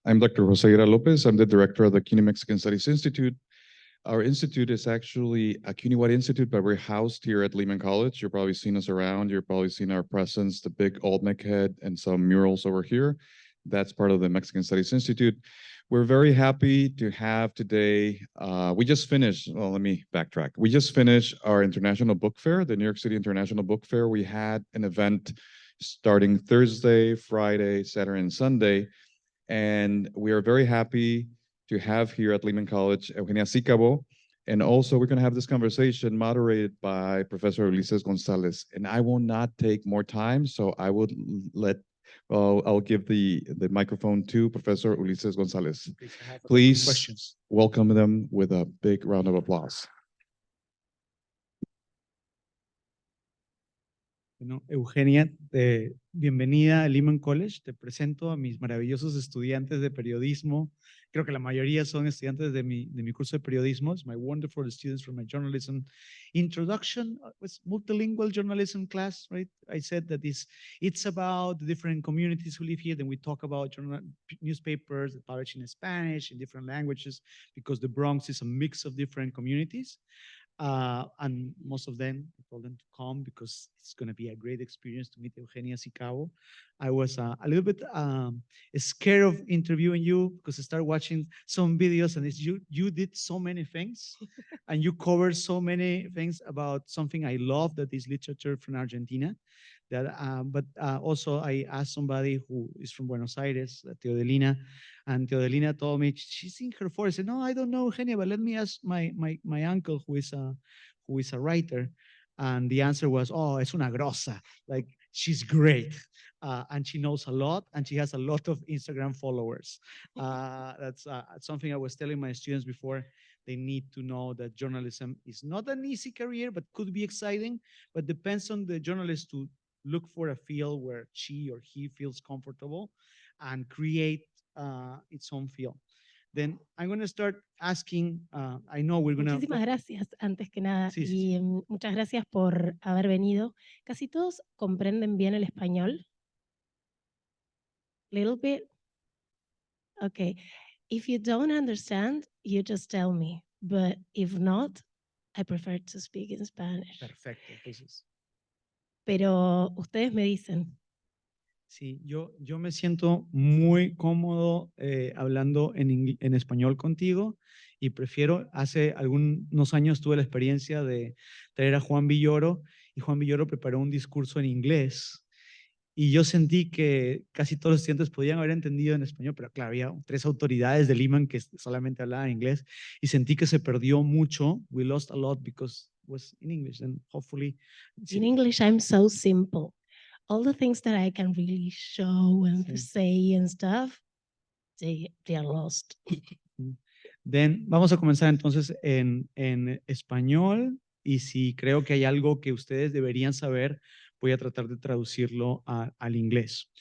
I'm Dr. Joseira Lopez. I'm the director of the CUNY Mexican Studies Institute. Our institute is actually a CUNY-wide institute, but we're housed here at Lehman College. You've probably seen us around. You've probably seen our presence, the big Olmec head and some murals over here. That's part of the Mexican Studies Institute. We're very happy to have today, we just finished, well, let me backtrack. We just finished our International Book Fair, the New York City International Book Fair. We had an event starting Thursday, Friday, Saturday, and Sunday. And we are very happy to have here at Lehman College, Eugenia Sicabo. And also we're gonna have this conversation moderated by Professor Ulises Gonzalez. And I will not take more time, so I would I'll give the microphone to Professor Ulises Gonzalez. Please welcome them with a big round of applause. Bueno, Eugenia, bienvenida a Lehman College. Te presento a mis maravillosos estudiantes de periodismo. Creo que la mayoría son estudiantes de mi curso de periodismo. It's my wonderful students from my journalism introduction. Was multilingual journalism class, right? I said that it's about the different communities who live here. Then we talk about newspapers that publish in Spanish, in different languages, because the Bronx is a mix of different communities. And most of them, I told them to come because it's going to be a great experience to meet Eugenia Sicabo. I was a little bit scared of interviewing you because I started watching some videos and you did so many things and you covered so many things about something I love, that is literature from Argentina. But also I asked somebody who is from Buenos Aires, Teodelina, and Teodelina told me she's in her 40s. I said, no, I don't know Eugenia, but let me ask my uncle who is a writer. And the answer was, oh, es una grosa. Like, she's great. And she knows a lot, and she has a lot of Instagram followers. That's something I was telling my students before. They need to know that journalism is not an easy career, but could be exciting, but depends on the journalist to look for a field where she or he feels comfortable and create its own field. Then I'm going to start asking, I know we're going to... Muchísimas gracias, antes que nada, Sí, sí. y muchas gracias por haber venido. ¿Casi todos comprenden bien el español? Little bit? Okay. If you don't understand, you just tell me. But if not, I prefer to speak in Spanish. Perfecto, entonces. Pero ustedes me dicen. Sí, yo me siento muy cómodo hablando en español contigo y prefiero, hace algunos años tuve la experiencia de traer a Juan Villoro y Juan Villoro preparó un discurso en inglés y yo sentí que casi todos los estudiantes podían haber entendido en español, pero claro, había 3 autoridades de Lehman que solamente hablaban inglés y sentí que se perdió mucho. We lost a lot because it was in English and hopefully... In English, I'm so simple. All the things that I can really show and say and stuff, they are lost. Then, vamos a comenzar entonces en español y si creo que hay algo que ustedes deberían saber, voy a tratar de traducirlo al inglés.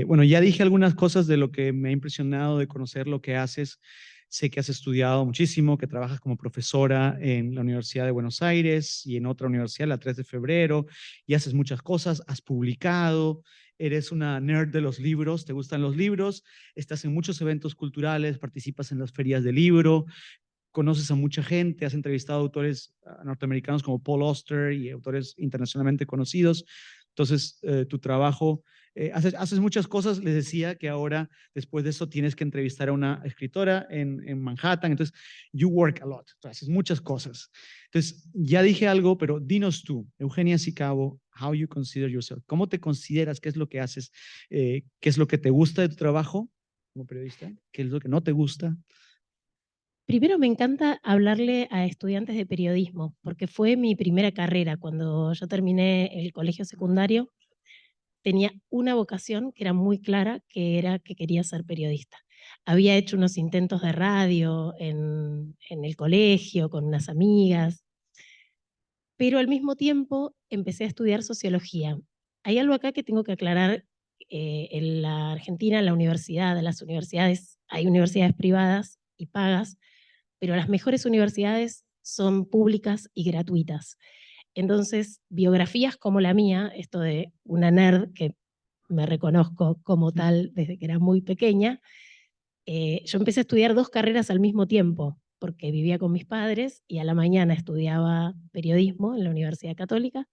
Bueno, ya dije algunas cosas de lo que me ha impresionado de conocer lo que haces. Sé que has estudiado muchísimo, que trabajas como profesora en la Universidad de Buenos Aires y en otra universidad, la 3 de febrero, y haces muchas cosas, has publicado, eres una nerd de los libros, te gustan los libros, estás en muchos eventos culturales, participas en las ferias de libro, conoces a mucha gente, has entrevistado a autores norteamericanos como Paul Auster y autores internacionalmente conocidos. Entonces, tu trabajo, haces muchas cosas. Les decía que ahora, después de eso, tienes que entrevistar a una escritora en Manhattan. Entonces, you work a lot. Entonces, haces muchas cosas. Entonces, ya dije algo, pero dinos tú, Eugenia Sicabo, how you consider yourself. ¿Cómo te consideras? ¿Qué es lo que haces? ¿Qué es lo que te gusta de tu trabajo como periodista? ¿Qué es lo que no te gusta? Primero me encanta hablarle a estudiantes de periodismo, porque fue mi primera carrera. Cuando yo terminé el colegio secundario, tenía una vocación que era muy clara, que era que quería ser periodista. Había hecho unos intentos de radio en el colegio con unas amigas, pero al mismo tiempo empecé a estudiar sociología. Hay algo acá que tengo que aclarar. En la Argentina, en las universidades, hay universidades privadas y pagas, pero las mejores universidades son públicas y gratuitas. Entonces, biografías como la mía, esto de una nerd que me reconozco como tal desde que era muy pequeña, yo empecé a estudiar 2 carreras al mismo tiempo, porque vivía con mis padres y a la mañana estudiaba periodismo en la Universidad Católica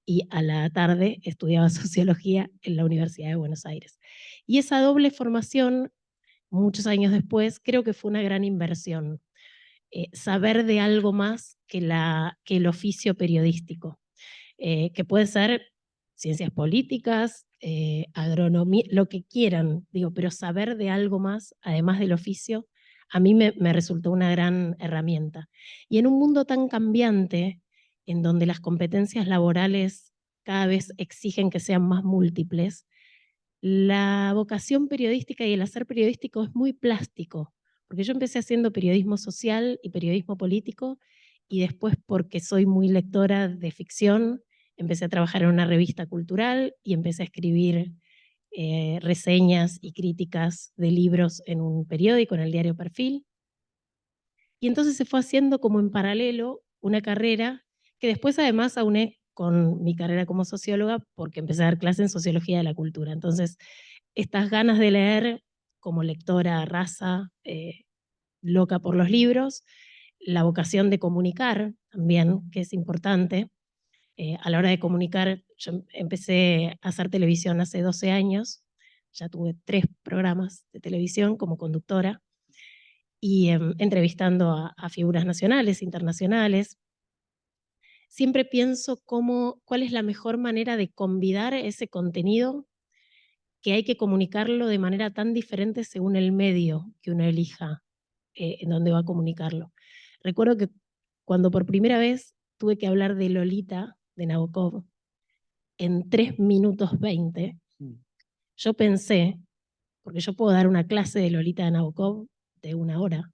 y a la tarde estudiaba sociología en la Universidad de Buenos Aires. Y esa doble formación, muchos años después, creo que fue una gran inversión. Saber de algo más que el oficio periodístico, que puede ser ciencias políticas, agronomía, lo que quieran, digo, pero saber de algo más, además del oficio, a mí me resultó una gran herramienta. Y en un mundo tan cambiante, en donde las competencias laborales cada vez exigen que sean más múltiples, la vocación periodística y el hacer periodístico es muy plástico, porque yo empecé haciendo periodismo social y periodismo político, y después, porque soy muy lectora de ficción, empecé a trabajar en una revista cultural y empecé a escribir reseñas y críticas de libros en un periódico, en el diario Perfil. Y entonces se fue haciendo como en paralelo una carrera que después además auné con mi carrera como socióloga, porque empecé a dar clases en sociología de la cultura. Entonces, estas ganas de leer como lectora raza, loca por los libros, la vocación de comunicar también, que es importante. A la hora de comunicar, yo empecé a hacer televisión hace 12 años, ya tuve 3 programas de televisión como conductora, y entrevistando a figuras nacionales, internacionales. Siempre pienso cuál es la mejor manera de convidar ese contenido, que hay que comunicarlo de manera tan diferente según el medio que uno elija en donde va a comunicarlo. Recuerdo que cuando por primera vez tuve que hablar de Lolita, de Nabokov, en 3 minutos 20, yo pensé, porque yo puedo dar una clase de Lolita de Nabokov de 1 hora,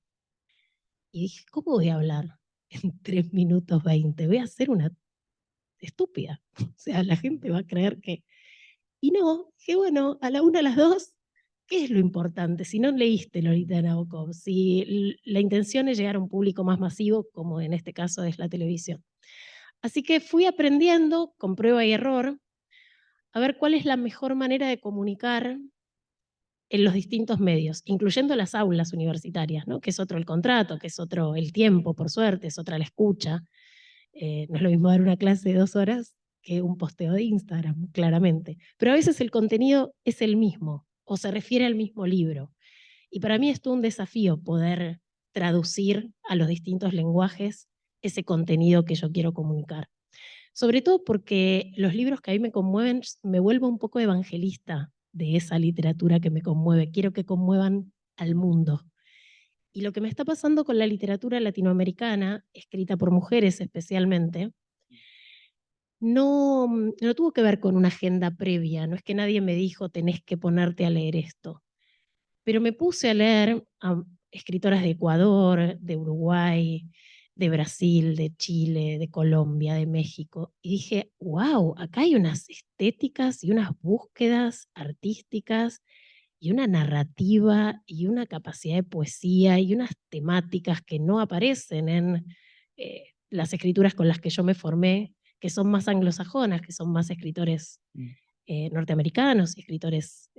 y dije, ¿cómo voy a hablar en 3 minutos 20? Voy a ser una estúpida. O sea, la gente va a creer que... Y no, que bueno, a la 1, a las 2, ¿qué es lo importante? Si no leíste Lolita de Nabokov, si la intención es llegar a un público más masivo, como en este caso es la televisión. Así que fui aprendiendo con prueba y error a ver cuál es la mejor manera de comunicar en los distintos medios, incluyendo las aulas universitarias, ¿no? Que es otro el contrato, que es otro el tiempo, por suerte, es otra la escucha. No es lo mismo dar una clase de 2 horas que un posteo de Instagram, claramente. Pero a veces el contenido es el mismo o se refiere al mismo libro. Y para mí es todo un desafío poder traducir a los distintos lenguajes ese contenido que yo quiero comunicar. Sobre todo porque los libros que a mí me conmueven, me vuelvo un poco evangelista de esa literatura que me conmueve. Quiero que conmuevan al mundo. Y lo que me está pasando con la literatura latinoamericana, escrita por mujeres especialmente, no tuvo que ver con una agenda previa, no es que nadie me dijo tenés que ponerte a leer esto, pero me puse a leer a escritoras de Ecuador, de Uruguay, de Brasil, de Chile, de Colombia, de México, y dije, wow, acá hay unas estéticas y unas búsquedas artísticas y una narrativa y una capacidad de poesía y unas temáticas que no aparecen en las escrituras con las que yo me formé, que son más anglosajonas, que son más escritores norteamericanos y escritores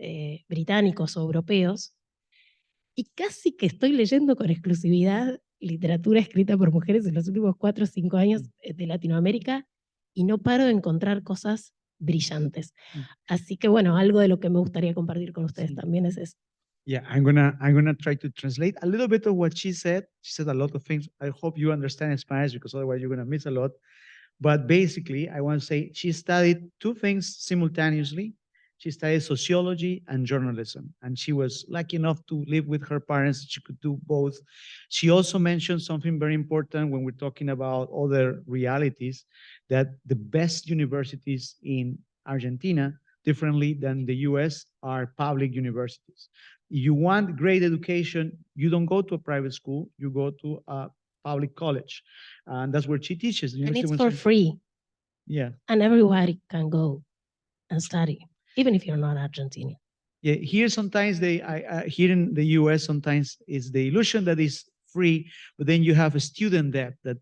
británicos o europeos. Y casi que estoy leyendo con exclusividad literatura escrita por mujeres en los últimos 4 o 5 años de Latinoamérica, y no paro de encontrar cosas brillantes. Así que bueno, algo de lo que me gustaría compartir con ustedes también es eso. Yeah, I'm gonna try to translate a little bit of what she said. She said a lot of things. I hope you understand Spanish, because otherwise you're gonna miss a lot. But basically, I want to say she studied 2 things simultaneously. She studied sociology and journalism, and she was lucky enough to live with her parents. She could do both. She also mentioned something very important when we're talking about other realities, that the best universities in Argentina, differently than the US, are public universities. You want great education, you don't go to a private school, you go to a public college. And that's where she teaches. And it's for free. Yeah. And everybody can go and study, even if you're not Argentinian. Yeah, here sometimes here in the US, sometimes it's the illusion that it's free, but then you have a student debt that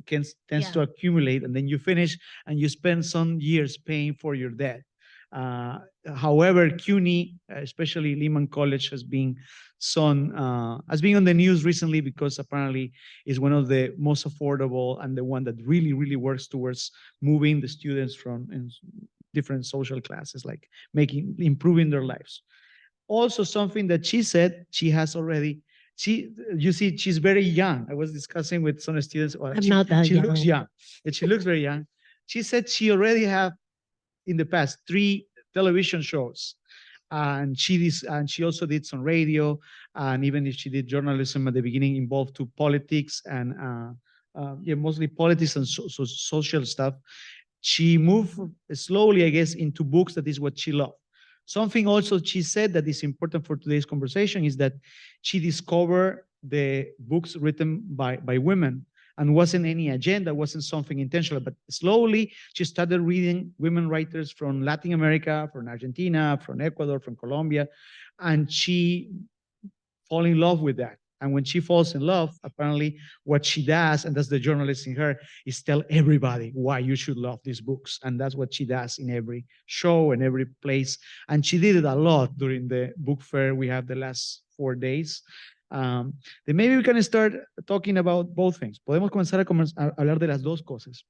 tends to accumulate, and then you finish and you spend some years paying for your debt. However, CUNY, especially Lehman College, has been on the news recently because apparently is one of the most affordable and the one that really, really works towards moving the students from different social classes, like improving their lives. Also, something that she said, you see, she's very young. I was discussing with some students. I'm not that she looks young. young, and she looks very young. She said she already have in the past 3 television shows, and she also did some radio, and even if she did journalism at the beginning, involved to politics and mostly politics and social stuff. She moved slowly, I guess, into books. That is what she loved. Something also she said that is important for today's conversation is that she discovered the books written by women, and wasn't any agenda, wasn't something intentional, but slowly she started reading women writers from Latin America, from Argentina, from Ecuador, from Colombia, and she fall in love with that. And when she falls in love, apparently what she does, and that's the journalist in her, is tell everybody why you should love these books. And that's what she does in every show and every place. And she did it a lot during the book fair we have the last 4 days. Then maybe we can start talking about both things. Podemos comenzar a hablar de las dos cosas.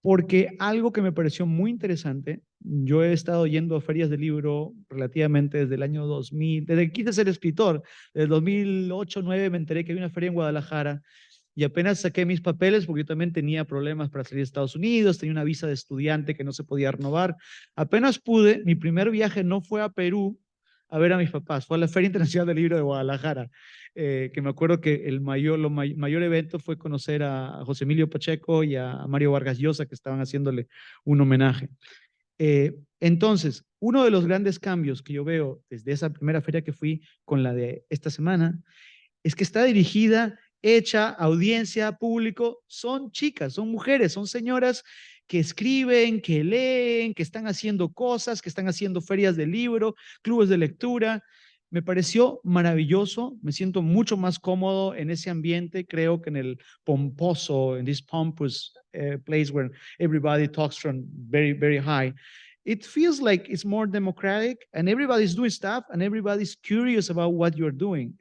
Porque algo que me pareció muy interesante, yo he estado yendo a ferias de libro relativamente desde el año 2000, desde que quise ser escritor, desde el 2008-2009 me enteré que había una feria en Guadalajara y apenas saqué mis papeles porque yo también tenía problemas para salir a Estados Unidos, tenía una visa de estudiante que no se podía renovar. Apenas pude, mi primer viaje no fue a Perú a ver a mis papás, fue a la Feria Internacional del Libro de Guadalajara, que me acuerdo que el mayor evento fue conocer a José Emilio Pacheco y a Mario Vargas Llosa, que estaban haciéndole un homenaje. Entonces, uno de los grandes cambios que yo veo desde esa primera feria que fui con la de esta semana, es que está dirigida, hecha, audiencia, público, son chicas, son mujeres, son señoras que escriben, que leen, que están haciendo cosas, que están haciendo ferias de libro, clubes de lectura. Me pareció maravilloso, me siento mucho más cómodo en ese ambiente, creo que en el pomposo, en this pompous place where everybody talks from very, very high. It feels like it's more democratic and everybody's doing stuff and everybody's curious about what you're doing.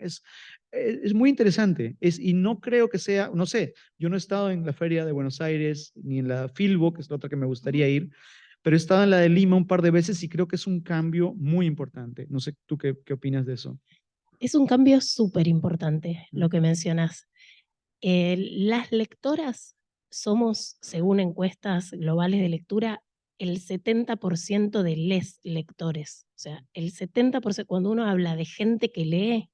Es muy interesante, y no creo que sea, no sé, yo no he estado en la Feria de Buenos Aires ni en la Filbo, que es la otra que me gustaría ir, pero he estado en la de Lima un par de veces y creo que es un cambio muy importante. No sé, ¿tú qué opinas de eso? Es un cambio súper importante lo que mencionas. Las lectoras somos, según encuestas globales de lectura, el 70% de les lectores. O sea, el 70%, cuando uno habla de gente que lee,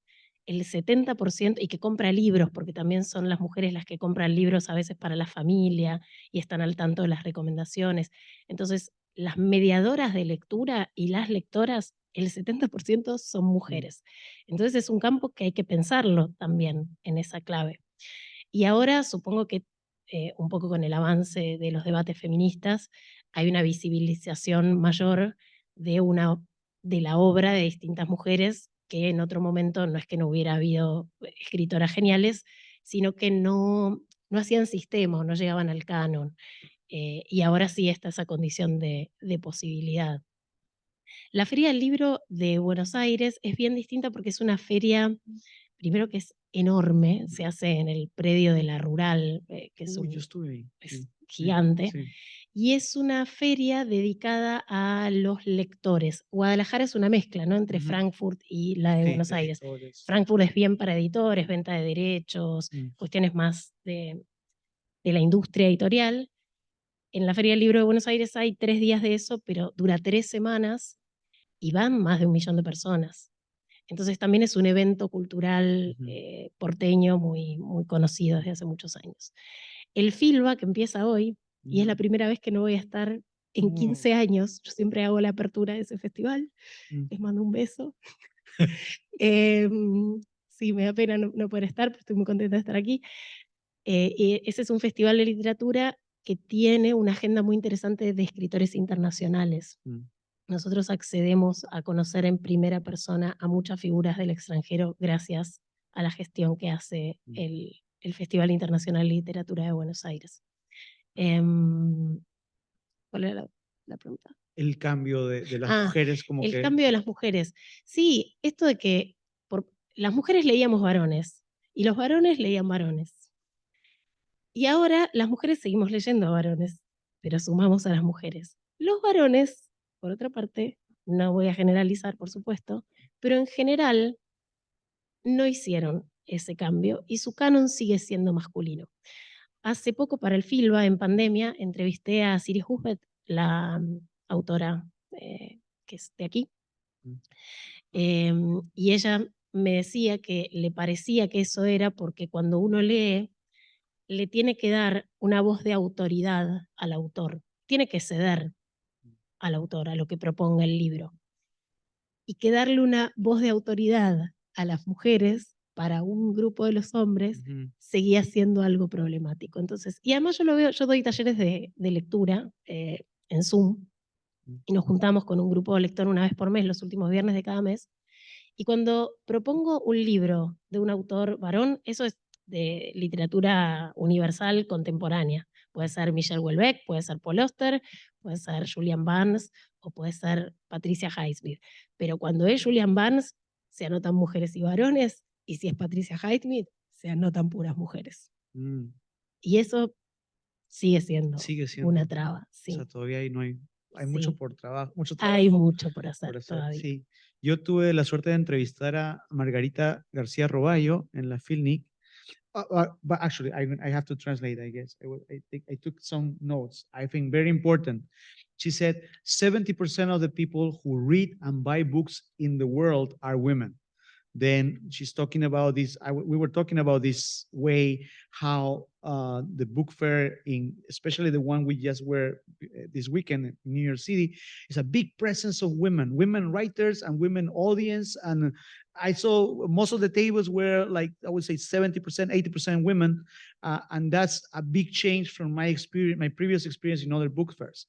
el 70% y que compra libros, porque también son las mujeres las que compran libros a veces para la familia y están al tanto de las recomendaciones. Entonces, las mediadoras de lectura y las lectoras, el 70% son mujeres. Entonces, es un campo que hay que pensarlo también en esa clave. Y ahora supongo que un poco con el avance de los debates feministas, hay una visibilización mayor de la obra de distintas mujeres que en otro momento no es que no hubiera habido escritoras geniales, sino que no hacían sistema o no llegaban al canon. Y ahora sí está esa condición de posibilidad. La Feria del Libro de Buenos Aires es bien distinta porque es una feria, primero que es enorme, se hace en el predio de la Rural, que es, Yo estuve ahí. es gigante, Sí. y es una feria dedicada a los lectores. Guadalajara es una mezcla, ¿no?, entre Frankfurt y la de Buenos Aires. Frankfurt es bien para editores, venta de derechos, cuestiones más de la industria editorial. En la Feria del Libro de Buenos Aires hay 3 días de eso, pero dura 3 semanas y van más de 1 millón de personas. Entonces también es un evento cultural porteño muy, muy conocido desde hace muchos años. El FILBA, que empieza hoy, y es la primera vez que no voy a estar en 15 años, yo siempre hago la apertura de ese festival, les mando un beso. Sí, me da pena no poder estar, pero estoy muy contenta de estar aquí. Y ese es un festival de literatura que tiene una agenda muy interesante de escritores internacionales. Nosotros accedemos a conocer en primera persona a muchas figuras del extranjero gracias a la gestión que hace el Festival Internacional de Literatura de Buenos Aires. ¿Cuál era la pregunta? el cambio de las Ah, mujeres como el que... cambio de las mujeres. Sí, esto de que las mujeres leíamos varones y los varones leían varones. Y ahora las mujeres seguimos leyendo a varones, pero sumamos a las mujeres. Los varones, por otra parte, no voy a generalizar, por supuesto, pero en general no hicieron ese cambio y su canon sigue siendo masculino. Hace poco para el FILBA, en pandemia, entrevisté a Siri Husbeth, la autora que es de aquí, y ella me decía que le parecía que eso era porque cuando uno lee, le tiene que dar una voz de autoridad al autor, tiene que ceder al autor, a lo que proponga el libro. Y que darle una voz de autoridad a las mujeres para un grupo de los hombres Ujú. seguía siendo algo problemático. Entonces, y además yo lo veo, yo doy talleres de lectura en Zoom y nos juntamos con un grupo de lector una vez por mes, los últimos viernes de cada mes. Y cuando propongo un libro de un autor varón, eso es de literatura universal contemporánea. Puede ser Michel Houellebecq, puede ser Paul Auster, puede ser Julian Barnes o puede ser Patricia Highsmith. Pero cuando es Julian Barnes, se anotan mujeres y varones, y si es Patricia Highsmith, se anotan puras mujeres. Mm, Y eso sigue siendo sigue siendo. una traba, O sea, sí. todavía ahí no hay, hay Sí. mucho por trabajo, mucho Hay trabajo mucho por por hacer hacer. todavía. Sí. Yo tuve la suerte de entrevistar a Margarita García Roballo en la FILNIC. But actually, I have to translate, I guess. I took some notes, I think very important. She said 70% of the people who read and buy books in the world are women. Then she's talking about this. We were talking about this way how the book fair, in especially the one we just were this weekend in New York City, is a big presence of women writers and women audience. And I saw most of the tables were like, I would say 70%, 80% women. And that's a big change from my experience, my previous experience in other book fairs.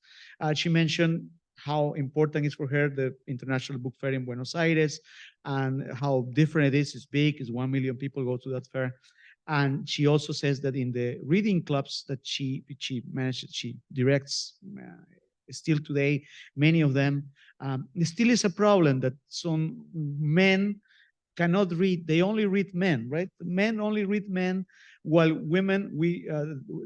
She mentioned how important it is for her the International Book Fair in Buenos Aires, and how different it is. It's big, it's 1 million people go to that fair. And she also says that in the reading clubs that she directs still today, many of them, there still is a problem that some men cannot read. They only read men, right? Men only read men, while women, we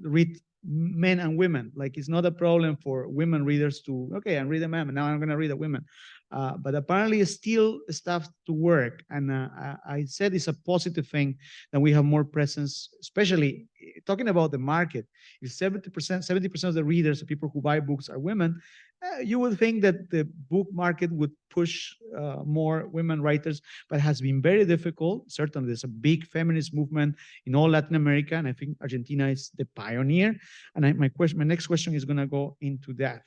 read men and women. Like it's not a problem for women readers to, okay, I'm reading a man, and now I'm going to read a woman. But apparently it's still stuff to work. And I said it's a positive thing that we have more presence, especially talking about the market. If 70% of the readers, the people who buy books are women, you would think that the book market would push more women writers, but it has been very difficult. Certainly, there's a big feminist movement in all Latin America, and I think Argentina is the pioneer. And my next question is going to go into that.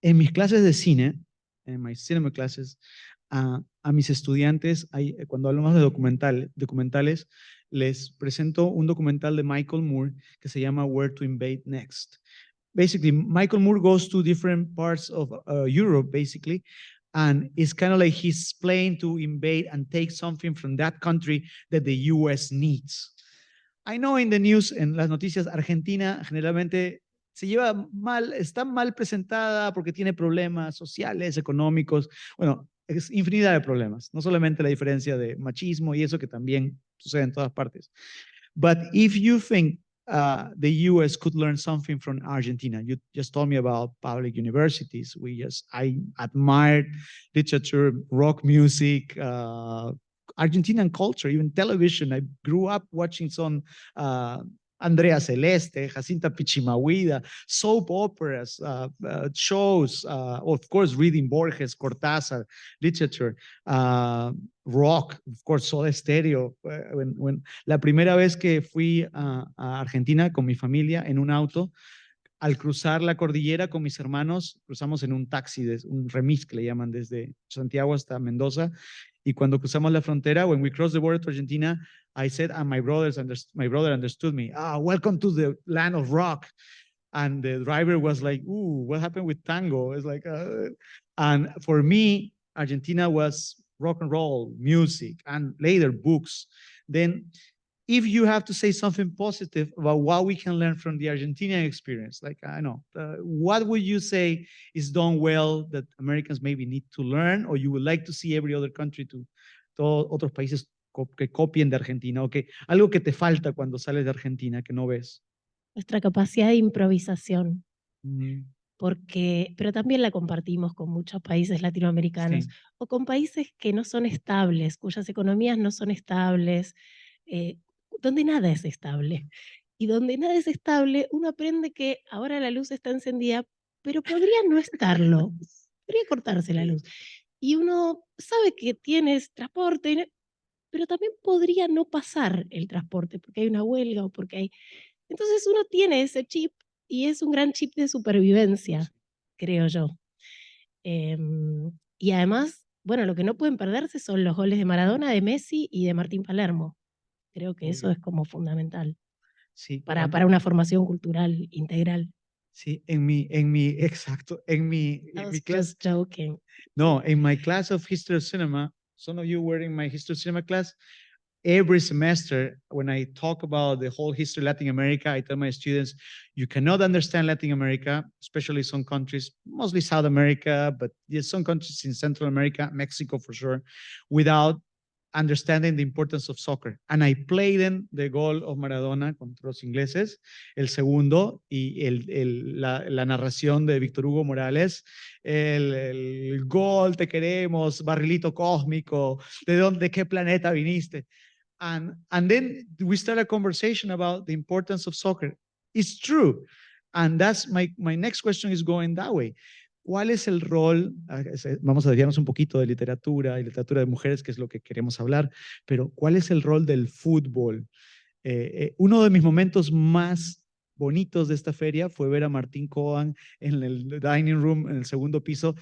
En mis clases de cine, en my cinema classes, a mis estudiantes, cuando hablamos de documentales, les presento un documental de Michael Moore que se llama Where to Invade Next. Basically, Michael Moore goes to different parts of Europe, basically, and it's kind of like he's playing to invade and take something from that country that the US needs. I know in the news, en las noticias, Argentina generalmente se lleva mal, está mal presentada porque tiene problemas sociales, económicos, bueno, es infinidad de problemas, no solamente la diferencia de machismo y eso que también sucede en todas partes. But if you think the US could learn something from Argentina, you just told me about public universities. I admired literature, rock music, Argentinian culture, even television. I grew up watching some Andrea Celeste, Jacinta Pichimahuida, soap operas, shows, of course, reading Borges, Cortázar, literature, rock, of course, Soda Stereo. La primera vez que fui a Argentina con mi familia en un auto, al cruzar la cordillera con mis hermanos, cruzamos en un taxi, un remis que le llaman desde Santiago hasta Mendoza, y cuando cruzamos la frontera, when we crossed the border to Argentina, I said, and my brother understood me, welcome to the land of rock. And the driver was like, ooh, what happened with tango? It's like, and for me, Argentina was rock and roll, music, and later books. Then if you have to say something positive about what we can learn from the Argentinian experience, like I know, what would you say is done well that Americans maybe need to learn, or you would like to see every other country todos otros países que copien de Argentina, o que algo que te falta cuando sales de Argentina que no ves? Nuestra capacidad de improvisación, Mm, pero también la compartimos con muchos países latinoamericanos sí. o con países que no son estables, cuyas economías no son estables, eh, donde nada es estable. Y donde nada es estable, uno aprende que ahora la luz está encendida, pero podría no estarlo, podría cortarse la luz. Y uno sabe que tienes transporte, pero también podría no pasar el transporte porque hay una huelga o porque hay... Entonces uno tiene ese chip y es un gran chip de supervivencia, creo yo. Y además, bueno, lo que no pueden perderse son los goles de Maradona, de Messi y de Martín Palermo. Creo que eso Obvio. es como fundamental Sí, para una formación cultural integral. sí, exacto, I en mi was clase, just joking. no, in my class of history of cinema, some of you were in my history of cinema class. Every semester, when I talk about the whole history of Latin America, I tell my students, you cannot understand Latin America, especially some countries, mostly South America, but yes, some countries in Central America, Mexico for sure, without understanding the importance of soccer. And I played them the goal of Maradona contra los ingleses, el segundo, y la narración de Víctor Hugo Morales, el gol, te queremos, barrilito cósmico, de qué planeta viniste. And then we start a conversation about the importance of soccer. It's true. And that's my next question is going that way. ¿Cuál es el rol? Vamos a desviarnos un poquito de literatura y literatura de mujeres, que es lo que queremos hablar, pero ¿cuál es el rol del fútbol? Uno de mis momentos más bonitos de esta feria fue ver a Martín Cohen en el dining room, en el segundo piso,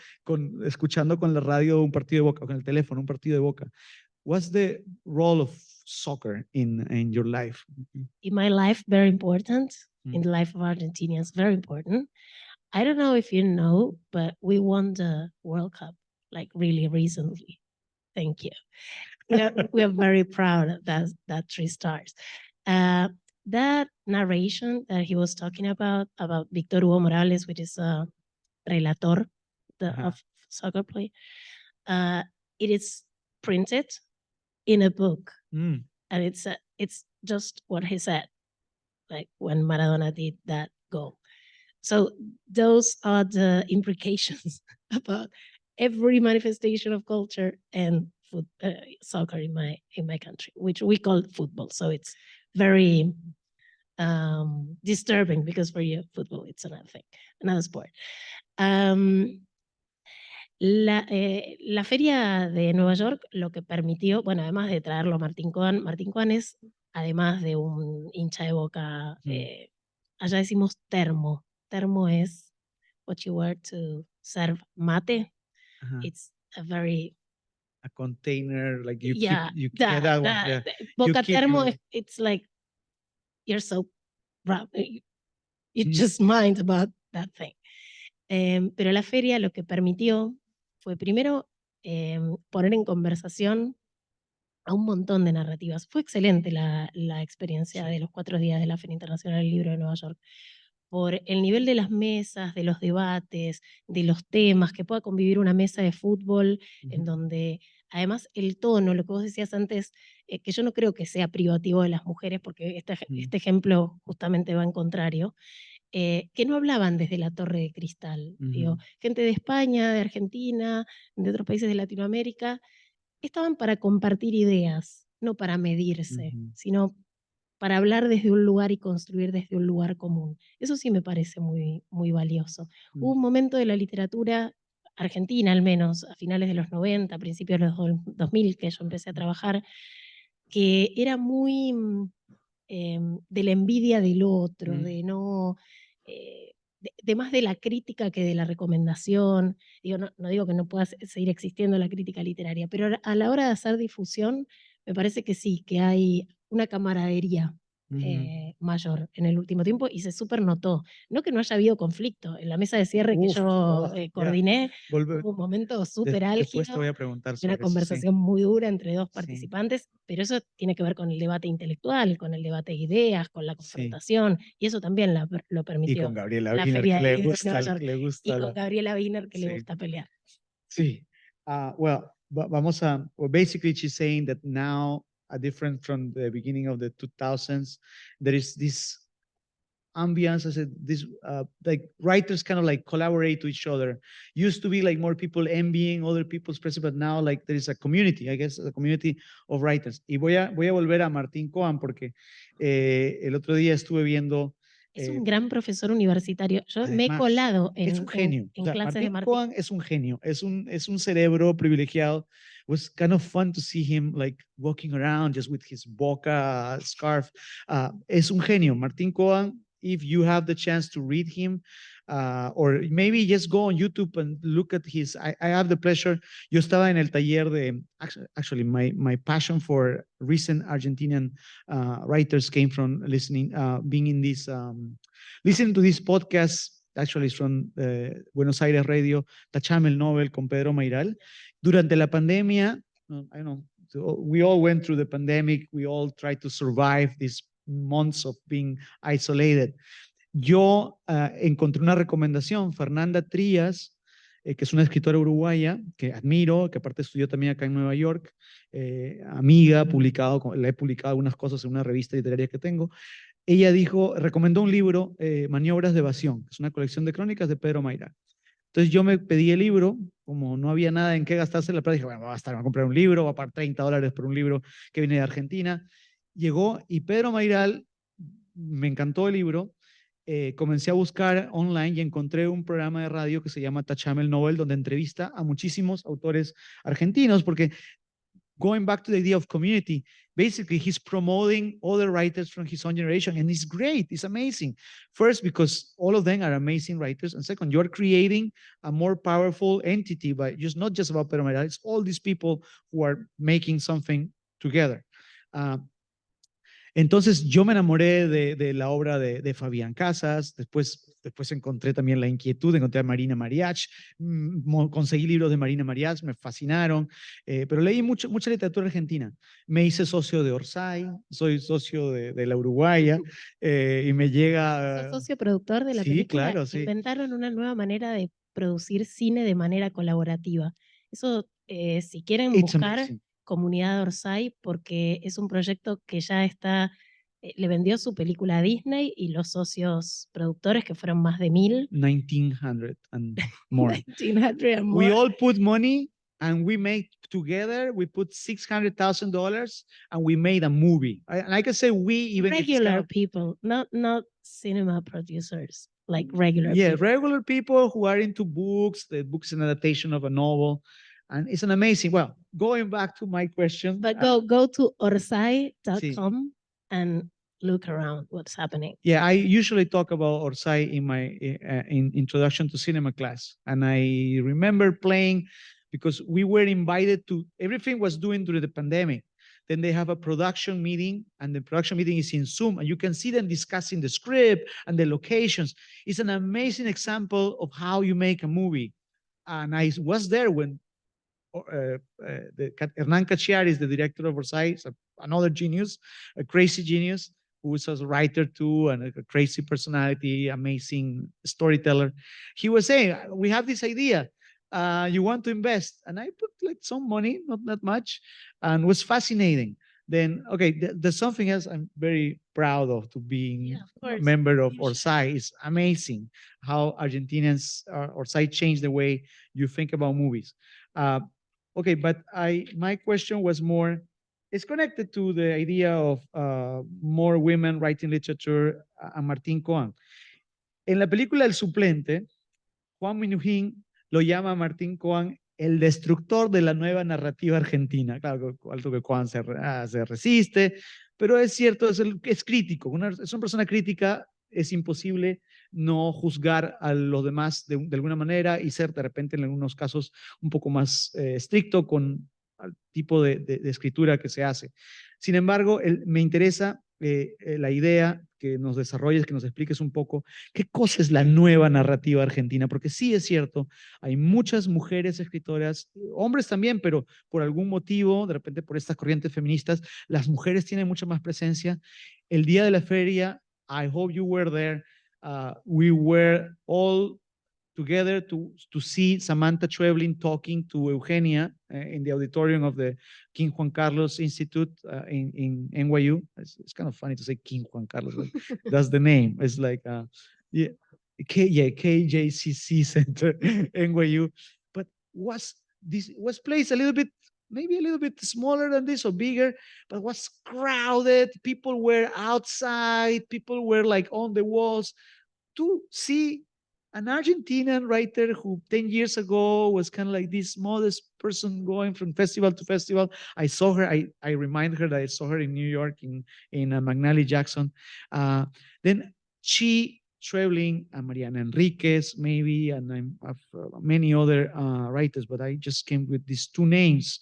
escuchando con la radio un partido de Boca, con el teléfono un partido de Boca. What's the role of soccer in your life? In my life, very important. Mm. In the life of Argentinians, very important. I don't know if you know, but we won the World Cup like really recently. Thank you. We are very proud of that 3 stars. That narration that he was talking about Víctor Hugo Morales, which is a relator of soccer play, it is printed in a book, Mm. and it's just what he said, like when Maradona did that goal. So those are the implications about every manifestation of culture and soccer in my country, which we call football. So it's very disturbing because for you, football, it's another thing, another sport. La feria de Nueva York lo que permitió, bueno, además de traerlo a Martín Cohen es, además de un hincha de Boca, allá decimos termo. Termo is what you wear to serve mate. It's a very... A container, like you yeah, keep that one. Yeah. Boca termo, it's like you're so proud. You just mind about that thing. Pero la feria lo que permitió fue primero poner en conversación a un montón de narrativas. Fue excelente la experiencia de los 4 días de la Feria Internacional del Libro de Nueva York, por el nivel de las mesas, de los debates, de los temas, que pueda convivir una mesa de fútbol en donde además el tono, lo que vos decías antes, que yo no creo que sea privativo de las mujeres, porque este ejemplo justamente va en contrario, que no hablaban desde la torre de cristal. Digo, gente de España, de Argentina, de otros países de Latinoamérica, estaban para compartir ideas, no para medirse, sino para hablar desde un lugar y construir desde un lugar común. Eso sí me parece muy, muy valioso. Hubo un momento de la literatura argentina, al menos a finales de los 90, a principios de los 2000, que yo empecé a trabajar, que era muy de la envidia del otro, de no... de más de la crítica que de la recomendación. Digo, no digo que no pueda seguir existiendo la crítica literaria, pero a la hora de hacer difusión, me parece que sí, que hay una camaradería mayor en el último tiempo y se súper notó. No que no haya habido conflicto. En la mesa de cierre que Uf, yo oh, coordiné, Volve- hubo un momento súper después te voy álgido, a preguntar una sobre eso, sí. conversación muy dura entre dos Sí. participantes, pero eso tiene que ver con el debate intelectual, con el debate de ideas, con la Sí. confrontación, y eso también lo Y permitió con Gabriela la Wiener, Feria que del le Libro de gusta, Nueva York, que le y gusta con Gabriela Wiener que le Sí. gusta pelear. Sí. Well, vamos a, well, basically she's saying that now, different from the beginning of the 2000s, there is this ambience, as this like writers kind of like collaborate to each other. Used to be like more people envying other people's presence, but now like there is a community, I guess, a community of writers. Y voy a volver a Martín Cohen porque el otro día estuve viendo. Es un gran profesor universitario. Yo me he Además, colado es un genio. en O sea, clases de Martín Martín. Cohen es un genio, es un cerebro privilegiado. It was kind of fun to see him like walking around just with his boca scarf. Es un genio. Martín Cohen, if you have the chance to read him, or maybe just go on YouTube and look at his, I have the pleasure. Yo estaba en el taller de, actually my passion for recent Argentinian writers came from being in this, listening to this podcast. Actually, it's from Buenos Aires Radio, Tachame el Nobel con Pedro Mairal. Durante la pandemia, I don't know, we all went through the pandemic. We all tried to survive these months of being isolated. Yo encontré una recomendación, Fernanda Trías, que es una escritora uruguaya que admiro, que aparte estudió también acá en Nueva York, amiga, le he publicado algunas cosas en una revista literaria que tengo. Ella recomendó un libro, Maniobras de Evasión, que es una colección de crónicas de Pedro Mayral. Entonces yo me pedí el libro, como no había nada en qué gastarse la plata, dije, bueno, voy a comprar un libro, voy a pagar $30 por un libro que viene de Argentina. Llegó y Pedro Mayral, me encantó el libro, comencé a buscar online y encontré un programa de radio que se llama Tachame el Nobel, donde entrevista a muchísimos autores argentinos, porque going back to the idea of community, basically he's promoting other writers from his own generation, and it's great, it's amazing. First, because all of them are amazing writers, and second, you're creating a more powerful entity by just not just about Pedro Mayral, it's all these people who are making something together. Entonces yo me enamoré de la obra de Fabián Casas, después encontré también la inquietud, encontré a Marina Mariach, conseguí libros de Marina Mariach, me fascinaron, pero leí mucha literatura argentina. Me hice socio de Orsay, soy socio de la Uruguaya, y me llega... ¿Sos socio productor de la Sí, película? claro, sí. Inventaron una nueva manera de producir cine de manera colaborativa. Eso, si quieren It's buscar amazing. Comunidad Orsay, porque es un proyecto que ya está, le vendió su película a Disney y los socios productores, que fueron más de 1000. 1900 and more. 1900 and We more. all put money and we made together, we put $600,000 and we made a movie. And I can say we, even if it's Regular kind of, people, not cinema producers, like regular yeah, people. regular people who are into books. The book's an adaptation of a novel. And it's an amazing, well, going back to my question. But go to orsay.com and look around what's happening. Yeah, I usually talk about Orsay in my in introduction to cinema class, and I remember playing because we were invited to. Everything was doing during the pandemic. Then they have a production meeting, and the production meeting is in Zoom, and you can see them discussing the script and the locations. It's an amazing example of how you make a movie. And I was there when Hernán Cachiari is the director of Orsay, another genius, a crazy genius, who is a writer too, and a crazy personality, amazing storyteller. He was saying, we have this idea, you want to invest? And I put like some money, not that much, and it was fascinating. Then, okay, there's something else I'm very proud of to being a member of Orsay. It's amazing how Argentinians, Orsay changed the way you think about movies. Okay, but my question was more, it's connected to the idea of more women writing literature, a Martín Cohen. En la película El Suplente, Juan Minujín lo llama a Martín Cohen el destructor de la nueva narrativa argentina. Claro, algo que Cohen se resiste, pero es cierto, es crítico, es una persona crítica, es imposible no juzgar a los demás de alguna manera y ser de repente en algunos casos un poco más estricto con el tipo de escritura que se hace. Sin embargo, me interesa la idea que nos desarrolles, que nos expliques un poco qué cosa es la nueva narrativa argentina, porque sí es cierto, hay muchas mujeres escritoras, hombres también, pero por algún motivo, de repente por estas corrientes feministas, las mujeres tienen mucha más presencia. El día de la feria, I hope you were there, we were all together to see Samantha Schweblin talking to Eugenia in the auditorium of the King Juan Carlos Institute in NYU. It's kind of funny to say King Juan Carlos, but that's the name. It's like, yeah, KJCC Center, NYU. But was placed a little bit, maybe a little bit smaller than this or bigger, but was crowded. People were outside, people were like on the walls to see an Argentinian writer who 10 years ago was kind of like this modest person going from festival to festival. I saw her, I remind her that I saw her in New York in McNally Jackson. Then she, Schweblin, and Mariana Enriquez, maybe, and I'm many other writers, but I just came with these two names.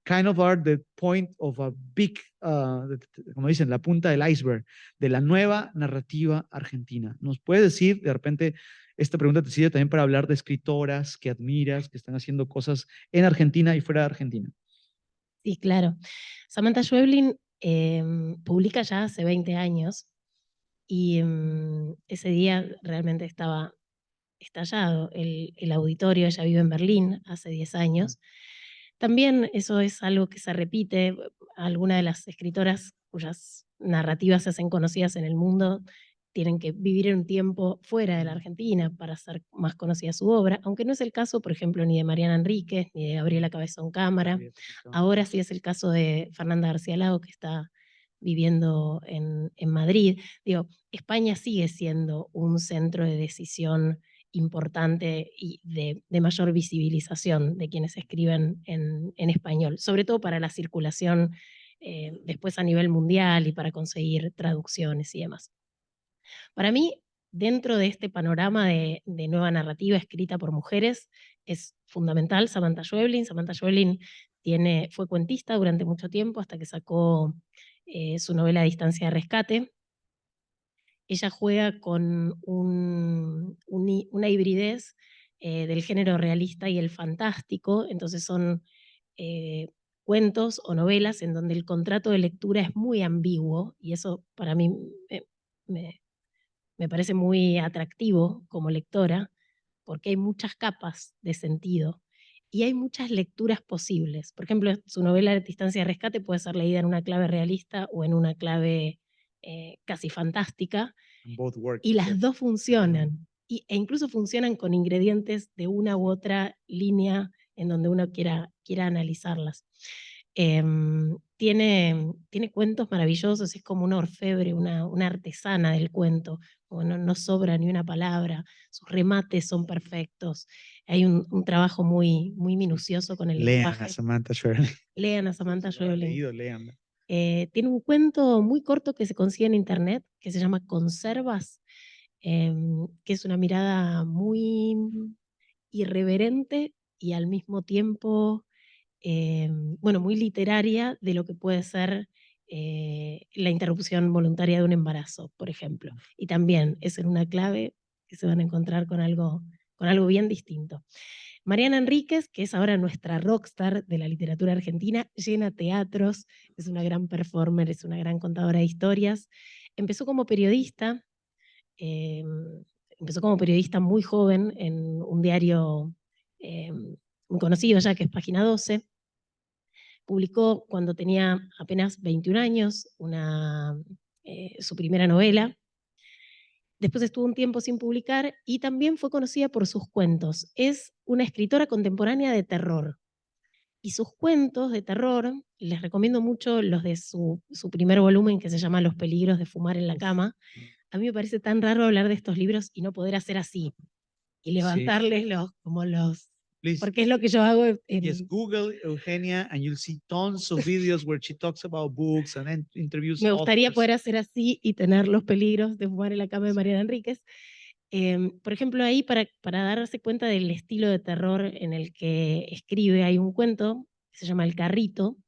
Kind of are the point of a big, como dicen, la punta del iceberg de la nueva narrativa argentina. ¿Nos puedes decir, de repente, esta pregunta te sirve también para hablar de escritoras que admiras, que están haciendo cosas en Argentina y fuera de Argentina? Sí, claro. Samantha Schweblin publica ya hace 20 años y ese día realmente estaba estallado el auditorio. Ella vive en Berlín hace 10 años. También eso es algo que se repite. Algunas de las escritoras cuyas narrativas se hacen conocidas en el mundo tienen que vivir en un tiempo fuera de la Argentina para hacer más conocida su obra, aunque no es el caso, por ejemplo, ni de Mariana Enríquez, ni de Gabriela Cabezón Cámara. Ahora sí es el caso de Fernanda García Lago, que está viviendo en Madrid. Digo, España sigue siendo un centro de decisión importante y de mayor visibilización de quienes escriben en español, sobre todo para la circulación después a nivel mundial y para conseguir traducciones y demás. Para mí, dentro de este panorama de nueva narrativa escrita por mujeres, es fundamental Samantha Schweblin. Samantha Schweblin fue cuentista durante mucho tiempo hasta que sacó su novela Distancia de Rescate. Ella juega con una hibridez del género realista y el fantástico, entonces son cuentos o novelas en donde el contrato de lectura es muy ambiguo y eso para mí me parece muy atractivo como lectora porque hay muchas capas de sentido y hay muchas lecturas posibles. Por ejemplo, su novela Distancia de Rescate puede ser leída en una clave realista o en una clave casi fantástica, y las dos funcionan, e incluso funcionan con ingredientes de una u otra línea en donde uno quiera analizarlas. Tiene cuentos maravillosos, es como una orfebre, una artesana del cuento, no sobra ni una palabra, sus remates son perfectos, hay un trabajo muy minucioso con el lenguaje. Lean a Samantha Schweblin. Lean a Samantha Schweblin. Leanla. Tiene un cuento muy corto que se consigue en internet, que se llama Conservas, que es una mirada muy irreverente y al mismo tiempo, bueno, muy literaria de lo que puede ser la interrupción voluntaria de un embarazo, por ejemplo. Y también es en una clave que se van a encontrar con algo bien distinto. Mariana Enríquez, que es ahora nuestra rockstar de la literatura argentina, llena teatros, es una gran performer, es una gran contadora de historias. Empezó como periodista muy joven en un diario muy conocido ya, que es Página 12. Publicó cuando tenía apenas 21 años su primera novela. Después estuvo un tiempo sin publicar y también fue conocida por sus cuentos. Es una escritora contemporánea de terror. Y sus cuentos de terror, les recomiendo mucho los de su primer volumen que se llama Los peligros de fumar en la cama. A mí me parece tan raro hablar de estos libros y no poder hacer así y levantarles los Please. porque es lo que yo hago Yes, Google Eugenia and you'll see tons of videos where she talks about books and interviews. Me gustaría authors. poder hacer así y tener Los peligros de fumar en la cama de Mariana Enríquez. Por ejemplo, ahí para darse cuenta del estilo de terror en el que escribe, hay un cuento que se llama El carrito.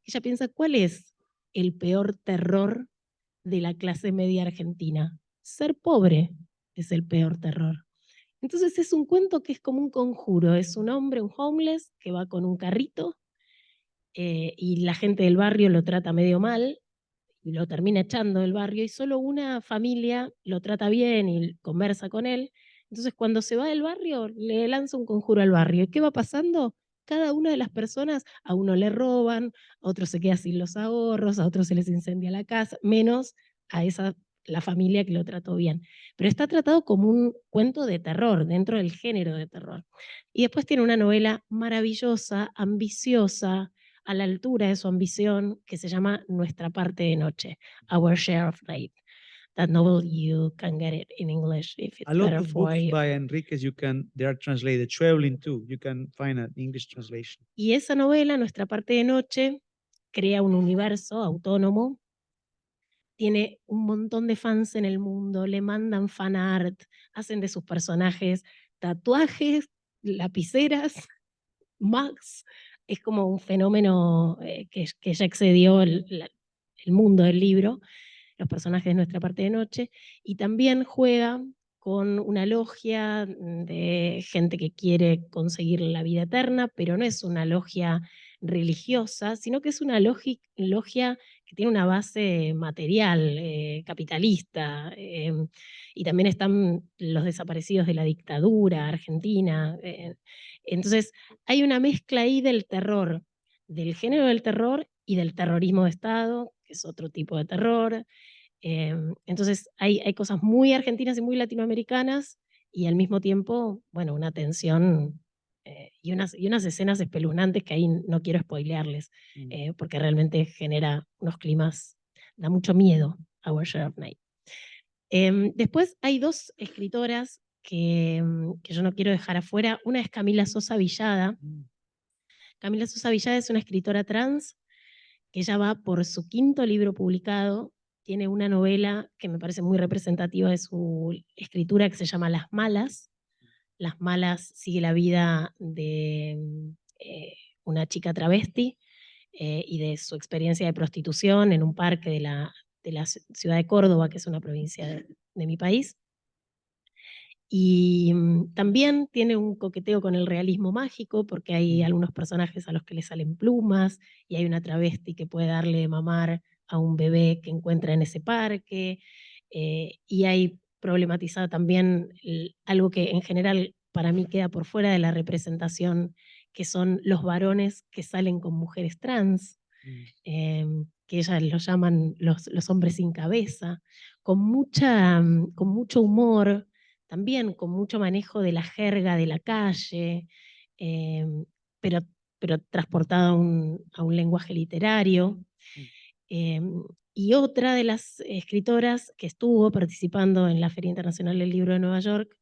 Ella piensa, ¿cuál es el peor terror de la clase media argentina. Ser pobre es el peor terror. Entonces es un cuento que es como un conjuro. Es un hombre, un homeless, que va con un carrito y la gente del barrio lo trata medio mal y lo termina echando del barrio y solo una familia lo trata bien y conversa con él. Entonces cuando se va del barrio le lanza un conjuro al barrio. ¿Y qué va pasando? Cada una de las personas, a uno le roban, a otro se queda sin los ahorros, a otro se les incendia la casa, menos a la familia que lo trató bien. Pero está tratado como un cuento de terror, dentro del género de terror. Y después tiene una novela maravillosa, ambiciosa, a la altura de su ambición, que se llama Nuestra parte de noche, Our Share of Night. That novel, you can get it in English if it's A lot better of for books you. by Enriquez they are translated. Schweblin too. You can find an English translation. Y esa novela, Nuestra parte de noche, crea un universo autónomo, tiene un montón de fans en el mundo, le mandan fan art, hacen de sus personajes tatuajes, lapiceras, Max. Es como un fenómeno que ya excedió el mundo del libro, los personajes de Nuestra parte de noche, y también juega con una logia de gente que quiere conseguir la vida eterna, pero no es una logia religiosa, sino que es una logia que tiene una base material, capitalista, y también están los desaparecidos de la dictadura argentina. Entonces, hay una mezcla ahí del terror, del género del terror y del terrorismo de Estado, que es otro tipo de terror. Entonces, hay cosas muy argentinas y muy latinoamericanas y al mismo tiempo, bueno, una tensión y unas escenas espeluznantes que ahí no quiero spoilearles, porque realmente genera unos climas, da mucho miedo, Our Share of Night. Después hay dos escritoras que yo no quiero dejar afuera. Una es Camila Sosa Villada. Camila Sosa Villada es una escritora trans que ya va por su quinto libro publicado. Tiene una novela que me parece muy representativa de su escritura que se llama Las Malas. Las Malas sigue la vida de una chica travesti y de su experiencia de prostitución en un parque de la ciudad de Córdoba, que es una provincia de mi país. Y también tiene un coqueteo con el realismo mágico, porque hay algunos personajes a los que le salen plumas, y hay una travesti que puede darle de mamar a un bebé que encuentra en ese parque, y hay problematizado también algo que en general para mí queda por fuera de la representación, que son los varones que salen con mujeres trans, que ellas los llaman los hombres sin cabeza, con mucho humor, también con mucho manejo de la jerga de la calle, pero, pero transportado a un lenguaje literario. Y otra de las escritoras que estuvo participando en la Feria Internacional del Libro de Nueva York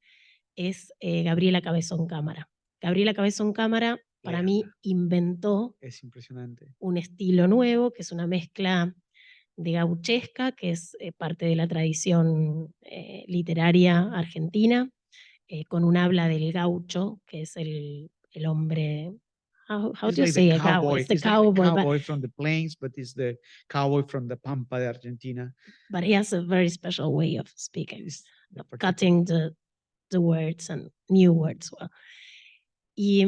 es Gabriela Cabezón Cámara. Gabriela Cabezón Cámara, para mí, inventó Es impresionante. un estilo nuevo, que es una mezcla de gauchesca, que es parte de la tradición literaria argentina, con un habla del gaucho, que es el hombre. How It's do you like say the a cowboy? cowboy. It's the It's like the cowboy, cowboy from the plains, but it's the cowboy from the Pampa de Argentina. but he has a very special way of speaking, It's not particular. cutting the words and new words. Well. Y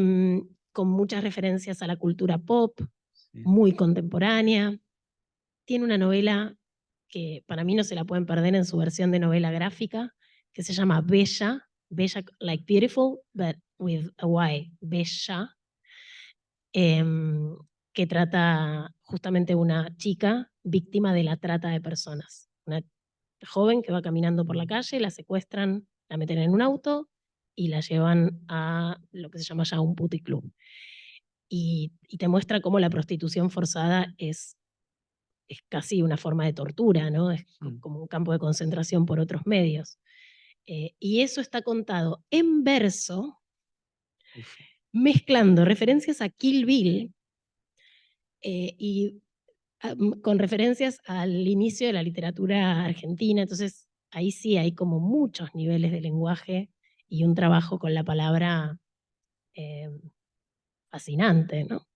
con muchas referencias a la cultura pop, Sí. muy contemporánea. Tiene una novela que para mí no se la pueden perder en su versión de novela gráfica, que se llama Bella, Bella like beautiful, but with a Y, Bella, que trata justamente de una chica víctima de la trata de personas. Una joven que va caminando por la calle, la secuestran, la meten en un auto y la llevan a lo que se llama ya un puticlub. Y te muestra cómo la prostitución forzada es casi una forma de tortura, ¿no? Es como un campo de concentración por otros medios. Y eso está contado en verso, mezclando referencias a Kill Bill y con referencias al inicio de la literatura argentina. Entonces, ahí sí hay como muchos niveles de lenguaje y un trabajo con la palabra fascinante, ¿no?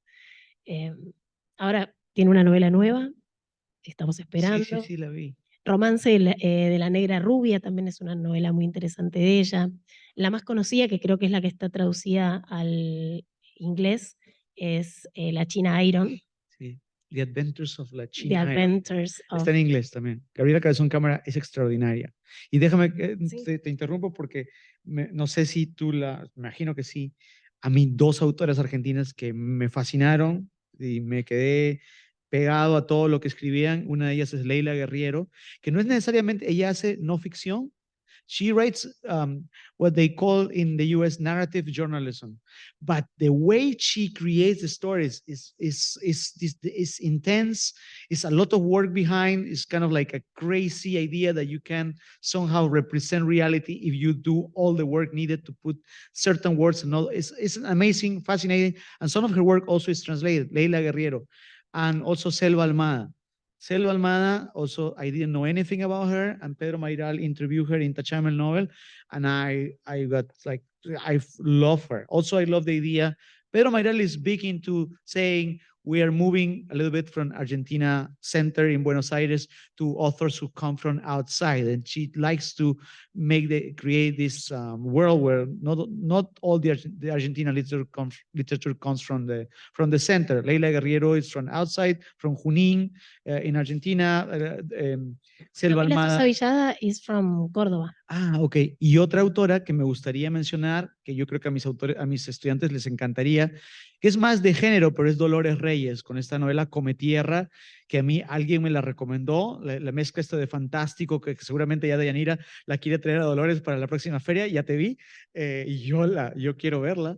Ahora tiene una novela nueva, estamos esperando. Sí, la vi. Romance de la Negra Rubia también es una novela muy interesante de ella. La más conocida, que creo que es la que está traducida al inglés, es La China Iron, Sí. The Adventures of la The China Iron. Adventures of... Está en inglés también. Gabriela Cabezón Cámara es extraordinaria. Y déjame, Sí. te interrumpo porque no sé si me imagino que sí. A mí dos autoras argentinas que me fascinaron y me quedé pegado a todo lo que escribían. Una de ellas es Leila Guerriero, que no es necesariamente, ella hace no ficción. She writes what they call in the US narrative journalism, but the way she creates the stories is intense. It's a lot of work behind. It's kind of like a crazy idea that you can somehow represent reality if you do all the work needed to put certain words and all. It's amazing, fascinating, and some of her work also is translated. Leila Guerriero, and also Selva Almada. Selva Almada, also, I didn't know anything about her, and Pedro Mairal interviewed her in Tachamel novel, and I got like, I love her. Also, I love the idea. Pedro Mairal is big into saying we are moving a little bit from Argentina center in Buenos Aires to authors who come from outside, and she likes to create this world where not all the Argentina literature comes from the center. Leila Guerriero is from outside, from Junín, in Argentina. Selva Camila Almada. Sosa Villada is from Córdoba. Ah, ok. Y otra autora que me gustaría mencionar, que yo creo que a mis estudiantes les encantaría, que es más de género, pero es Dolores Reyes, con esta novela Come Tierra, que a mí alguien me la recomendó, la mezcla esta de fantástico, que seguramente ya Deyanira la quiere traer a Dolores para la próxima feria, ya te vi, y yo quiero verla.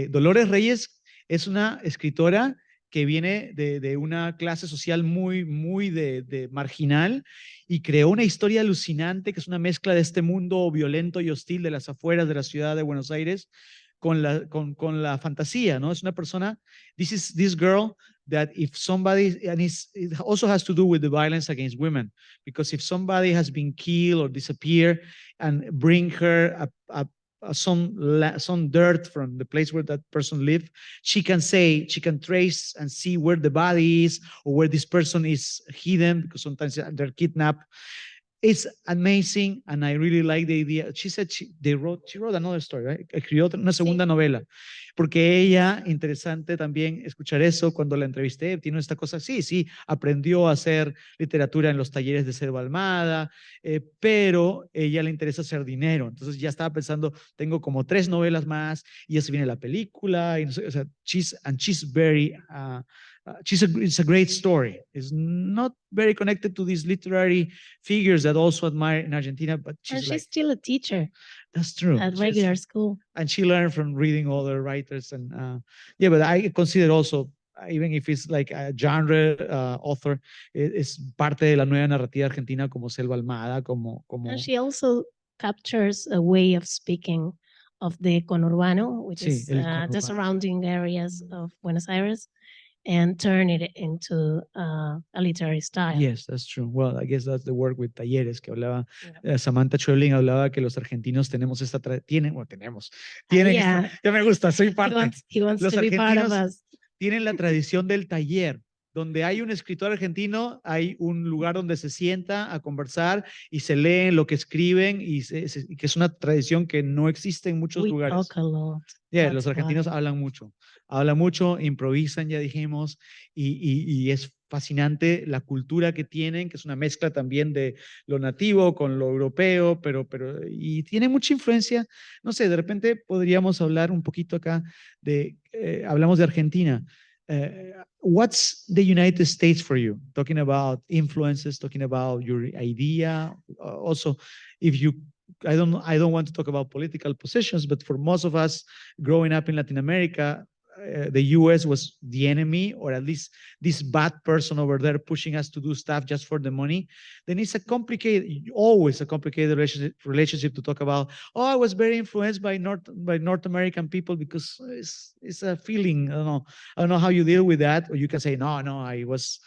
Dolores Reyes es una escritora que viene de una clase social muy de marginal, y creó una historia alucinante que es una mezcla de este mundo violento y hostil de las afueras de la ciudad de Buenos Aires con la fantasía, ¿no? Es una persona, this girl that if somebody, and it also has to do with the violence against women, because if somebody has been killed or disappeared and bring her some dirt from the place where that person lived, she can trace and see where the body is or where this person is hidden, because sometimes they're kidnapped. It's amazing, and I really like the idea. She said she wrote another story, right? Escribió una segunda novela, porque ella, interesante también escuchar eso cuando la entrevisté, tiene esta cosa, sí, aprendió a hacer literatura en los talleres de Selva Almada, pero ella le interesa hacer dinero, entonces ya estaba pensando, tengo como 3 novelas más, y ya se viene la película, y no sé, o sea, she's very... it's a great story. It's not very connected to these literary figures that also admire in Argentina, but she's still a teacher. That's true. At regular school. And she learned from reading other writers. And yeah, but I consider also, even if it's like a genre author, es parte de la nueva narrativa argentina como Selva Almada, como... And she also captures a way of speaking of the conurbano, which is the surrounding areas of Buenos Aires, and turn it into a literary style. Yes, that's true. Well, I guess that's the work with Talleres, que hablaba, Samantha Schweblin hablaba que los argentinos tenemos tienen, Yeah. ya me gusta, soy parte. He wants Los to be part of argentinos us. tienen la tradición del taller. Donde hay un escritor argentino, hay un lugar donde se sienta a conversar y se leen lo que escriben, y que es una tradición que no existe en muchos lugares. Talk a lot. Yeah, los argentinos hablan mucho, improvisan, ya dijimos, y es fascinante la cultura que tienen, que es una mezcla también de lo nativo con lo europeo, y tiene mucha influencia. No sé, de repente podríamos hablar un poquito acá hablamos de Argentina. What's the United States for you? Talking about influences, talking about your idea. Also, if you, I don't want to talk about political positions, but for most of us growing up in Latin America, the US was the enemy, or at least this bad person over there pushing us to do stuff just for the money. Then it's always a complicated relationship to talk about, oh, I was very influenced by North American people, because it's a feeling. I don't know how you deal with that. Or you can say, no, I was,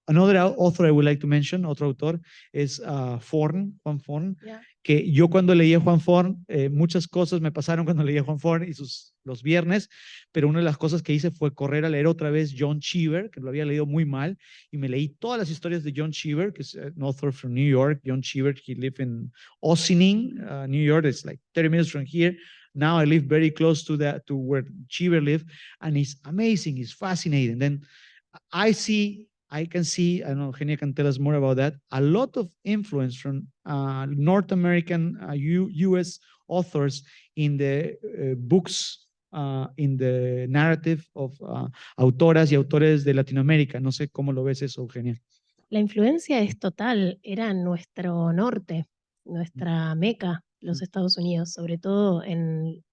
Another author I would like to mention, otro autor, es Forn, Juan Forn, que yo cuando leía Juan Forn, muchas cosas me pasaron cuando leía Juan Forn y los viernes, pero una de las cosas que hice fue correr a leer otra vez John Cheever, que lo había leído muy mal, y me leí todas las historias de John Cheever, que es an author from New York. John Cheever, he lived in Ossining, New York. It's like 30 minutes from here. Now I live very close to where Cheever lived, and it's amazing, it's fascinating. Then I can see, I don't know, Eugenia can tell us more about that, a lot of influence from North American, US authors in the books, in the narrative of autoras y autores de Latinoamérica. No sé cómo lo ves eso, Eugenia. La influencia es total, era nuestro norte, nuestra meca, los Estados Unidos, sobre todo en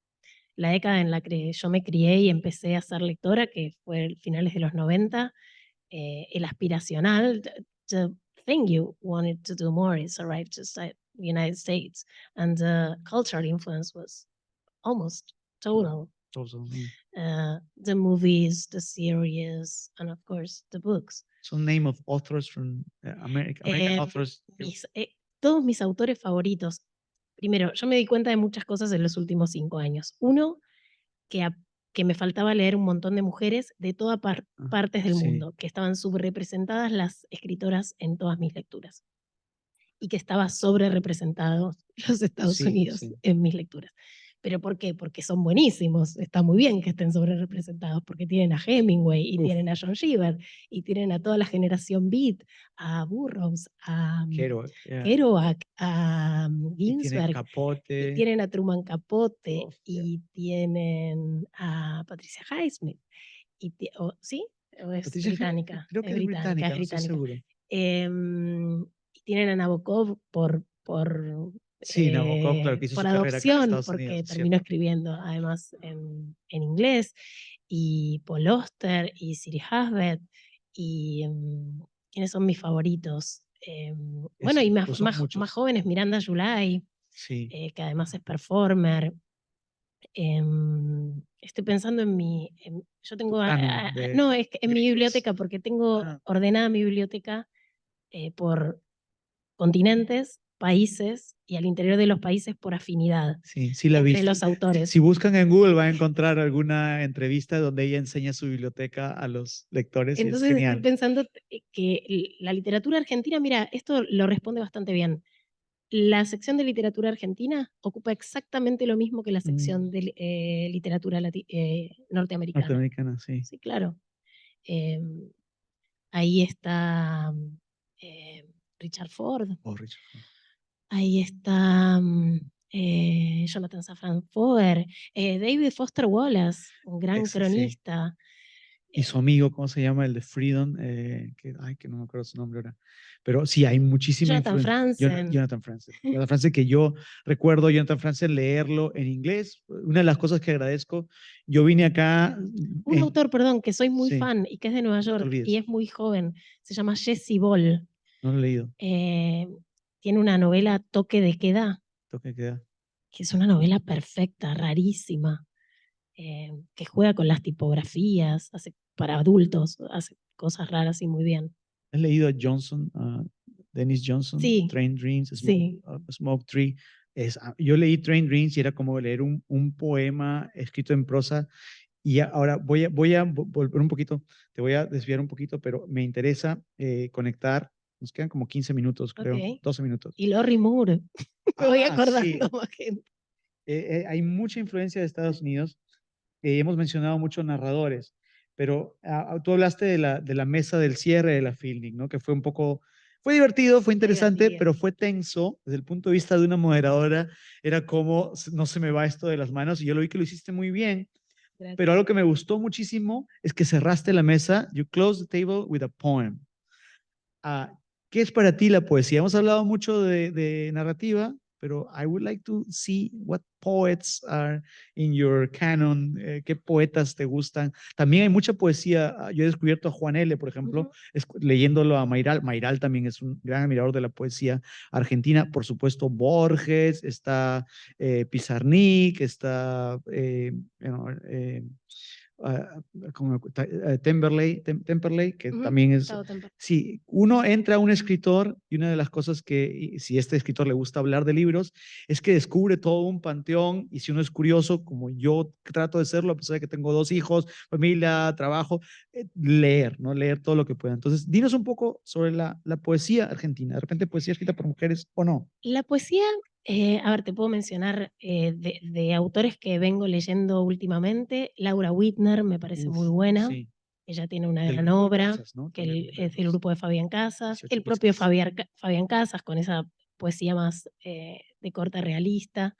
la década en la que yo me crié y empecé a ser lectora, que fue finales de los 90. El aspiracional, the thing you wanted to do more is arrive to the United States, and the cultural influence was almost total. The movies, the series, and of course the books. Some name of authors from American authors. Todos mis autores favoritos. Primero, yo me di cuenta de muchas cosas en los últimos 5 años. Uno, que me faltaba leer un montón de mujeres de todas partes del mundo, que estaban subrepresentadas las escritoras en todas mis lecturas y que estaba sobrerepresentados los Estados Unidos en mis lecturas. ¿Pero por qué? Porque son buenísimos, está muy bien que estén sobrerepresentados, porque tienen a Hemingway y tienen a John Cheever y tienen a toda la generación Beat, a Burroughs, a Kerouac, a Ginsberg, y tienen a Truman Capote y tienen a Patricia Highsmith. ¿Sí? ¿O es Patricia británica? Creo que es británica, no estoy seguro. Y tienen a Nabokov por Nabokov, claro, que hizo por su carrera acá en adopción, Estados porque Unidos, terminó escribiendo además en inglés, y Paul Auster, y Siri Husband, y ¿quiénes son mis favoritos? Bueno, y más jóvenes, Miranda July, que además es performer. Estoy pensando yo tengo, no, es que en mi biblioteca, porque tengo ordenada mi biblioteca por continentes, países y al interior de los países por afinidad entre los autores. Si buscan en Google van a encontrar alguna entrevista donde ella enseña su biblioteca a los lectores. Entonces y es genial. estoy pensando que la literatura argentina, mira, esto lo responde bastante bien. La sección de literatura argentina ocupa exactamente lo mismo que la sección de literatura norteamericana. Norteamericana, sí. Sí, claro. Ahí está Richard Ford. Richard Ford. Ahí está Jonathan Safran Foer, David Foster Wallace, un gran cronista. Y su amigo, ¿cómo se llama? El de Freedom, que no me acuerdo su nombre ahora. Pero sí, hay muchísima Jonathan Franzen. Jonathan Franzen, que yo recuerdo a Jonathan Franzen leerlo en inglés. Una de las cosas que agradezco, yo vine acá. Un autor, perdón, que soy muy fan y que es de Nueva York y es muy joven, se llama Jesse Ball. No lo he leído. Tiene una novela, Toque de Queda. Toque de Queda. Que es una novela perfecta, rarísima. Que juega con las tipografías, hace para adultos, hace cosas raras y muy bien. ¿Has leído a Johnson, Dennis Johnson? Sí. Train Dreams, Smoke Tree. Yo leí Train Dreams y era como leer un poema escrito en prosa. Y ahora voy a volver un poquito, te voy a desviar un poquito, pero me interesa conectar. Nos quedan como 15 minutos, creo, 12 minutos. Y Lori Moore, me voy acordando más gente. Hay mucha influencia de Estados Unidos. Hemos mencionado muchos narradores, pero tú hablaste de la mesa del cierre de la Fielding, ¿no? Que fue fue divertido, fue interesante, pero fue tenso desde el punto de vista de una moderadora. Era como, no se me va esto de las manos, y yo lo vi que lo hiciste muy bien. Gracias. Pero algo que me gustó muchísimo es que cerraste la mesa. You closed the table with a poem. ¿Qué es para ti la poesía? Hemos hablado mucho de narrativa, pero I would like to see what poets are in your canon. ¿Qué poetas te gustan? También hay mucha poesía. Yo he descubierto a Juan L., por ejemplo, leyéndolo a Mayral. Mayral también es un gran admirador de la poesía argentina. Por supuesto, Borges, está Pizarnik, está Temperley, que Ujú, también es, Gustavo Temper. sí, uno entra a un escritor y una de las cosas que, si este escritor le gusta hablar de libros, es que descubre todo un panteón y si uno es curioso, como yo trato de serlo, a pesar de que tengo 2 hijos, familia, trabajo, leer, ¿no? Leer todo lo que pueda. Entonces, dinos un poco sobre la poesía argentina, de repente poesía escrita por mujeres o no. La poesía, a ver, te puedo mencionar de autores que vengo leyendo últimamente. Laura Whitner me parece muy Uf, buena. sí, Ella tiene una del gran grupo de obra, Casas, ¿no? que También es del grupo de Fabián Casas, 18 el propio piezas. Fabián Casas, con esa poesía más de corte realista.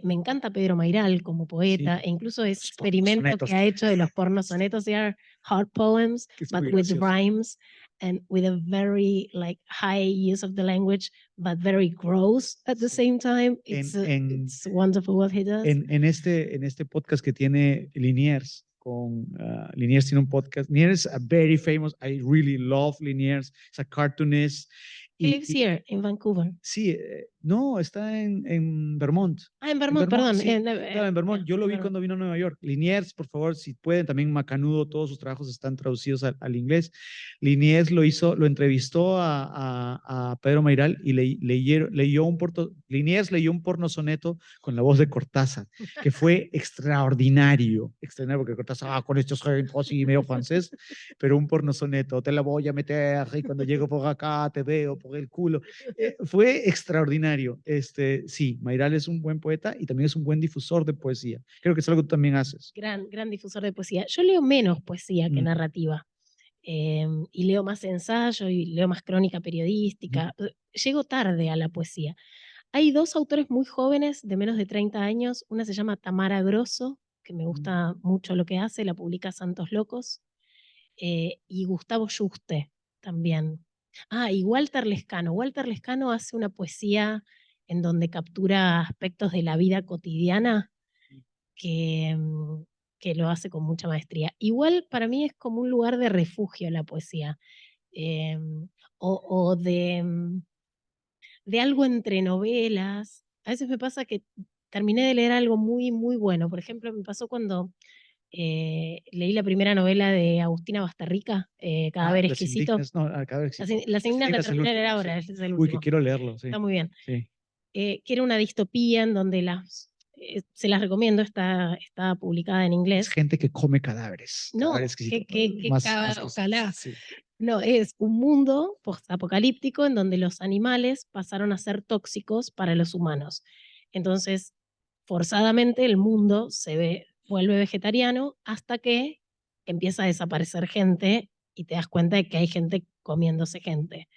Me encanta Pedro Mairal como poeta, Sí, e incluso ese los experimento pornosonetos, que ha hecho de los pornosonetos. They are hard poems, que es but muy with gracioso. rhymes and with a very like high use of the language, but very gross at the same time. It's wonderful what he does. En este podcast que tiene Liniers, Liniers tiene un podcast. Liniers is a very famous, I really love Liniers, es a cartoonist. He lives here in Vancouver. Sí, no, está en Vermont. Ah, en Vermont, perdón. Sí, claro, en Vermont. Yo lo en vi Vermont. cuando vino a Nueva York. Liniers, por favor, si pueden, también Macanudo, todos sus trabajos están traducidos al inglés. Liniers lo entrevistó a Pedro Mairal y Liniers leyó un pornosoneto con la voz de Cortázar, que fue extraordinario, porque Cortázar, con estos acentos y medio francés, pero un pornosoneto, te la voy a meter y cuando llego por acá te veo por el culo. Fue extraordinario. Sí, Mairal es un buen poeta y también es un buen difusor de poesía. Creo que es algo que tú también haces. Gran difusor de poesía. Yo leo menos poesía que narrativa. Y leo más ensayo y leo más crónica periodística. Llego tarde a la poesía. Hay 2 autores muy jóvenes, de menos de 30 años. Una se llama Tamara Grosso, que me gusta mucho lo que hace, la publica Santos Locos, y Gustavo Yuste también. Y Walter Lescano. Walter Lescano hace una poesía en donde captura aspectos de la vida cotidiana que, que lo hace con mucha maestría. Igual para mí es como un lugar de refugio la poesía, eh, o de algo entre novelas. A veces me pasa que terminé de leer algo muy, muy bueno. Por ejemplo, me pasó cuando leí la primera novela de Agustina Bastarrica, Cadáver Las Exquisito. Indignas, no, Cadáver Exquisito. Las Indignas la Es el terminé de leer último, ahora, sí. ese es el Uy, que último. quiero leerlo, sí. Está muy bien. Sí. Que era una distopía en donde se las recomiendo, está publicada en Es inglés. gente que come cadáveres. No, Cadáver Exquisito. ojalá. Sí. No, es un mundo postapocalíptico en donde los animales pasaron a ser tóxicos para los humanos. Entonces, forzadamente el mundo vuelve vegetariano hasta que empieza a desaparecer gente y te das cuenta de que hay gente comiéndose gente.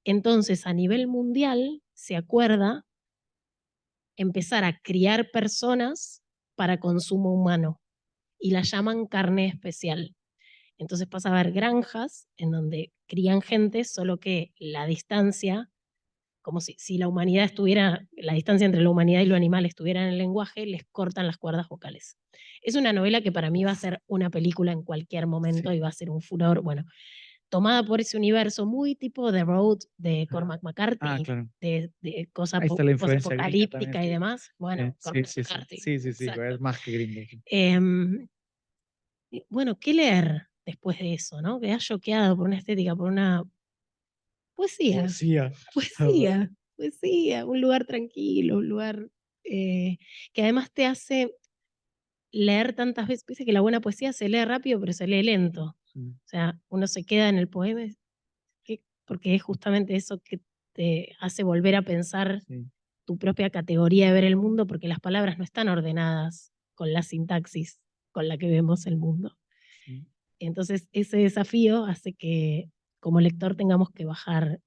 Entonces, a nivel mundial, se acuerda empezar a criar personas para consumo humano y la llaman carne especial. Entonces pasa a haber granjas en donde crían gente, solo que la distancia, como si la humanidad la distancia entre la humanidad y lo animal estuviera en el lenguaje, les cortan las cuerdas vocales. Es una novela que para mí va a ser una película en cualquier momento y va a ser un furor. Bueno, tomada por ese universo muy tipo The Road de Cormac McCarthy, claro. de cosa Ahí está la influencia gringa apocalíptica también. y demás. Bueno, Cormac Sí, McCarthy. sí, Exacto. es más que gringo. Bueno, ¿qué leer después de eso, no? Quedás choqueado por una estética, por una poesía. Poesía, un lugar tranquilo, un lugar que además te hace leer tantas veces. Dice que la buena poesía se lee rápido, pero se lee lento. O sea, uno se queda en el poema porque es justamente eso que te hace volver a pensar tu propia categoría de ver el mundo, porque las palabras no están ordenadas con la sintaxis con la que vemos el mundo. Entonces, ese desafío hace que como lector tengamos que bajar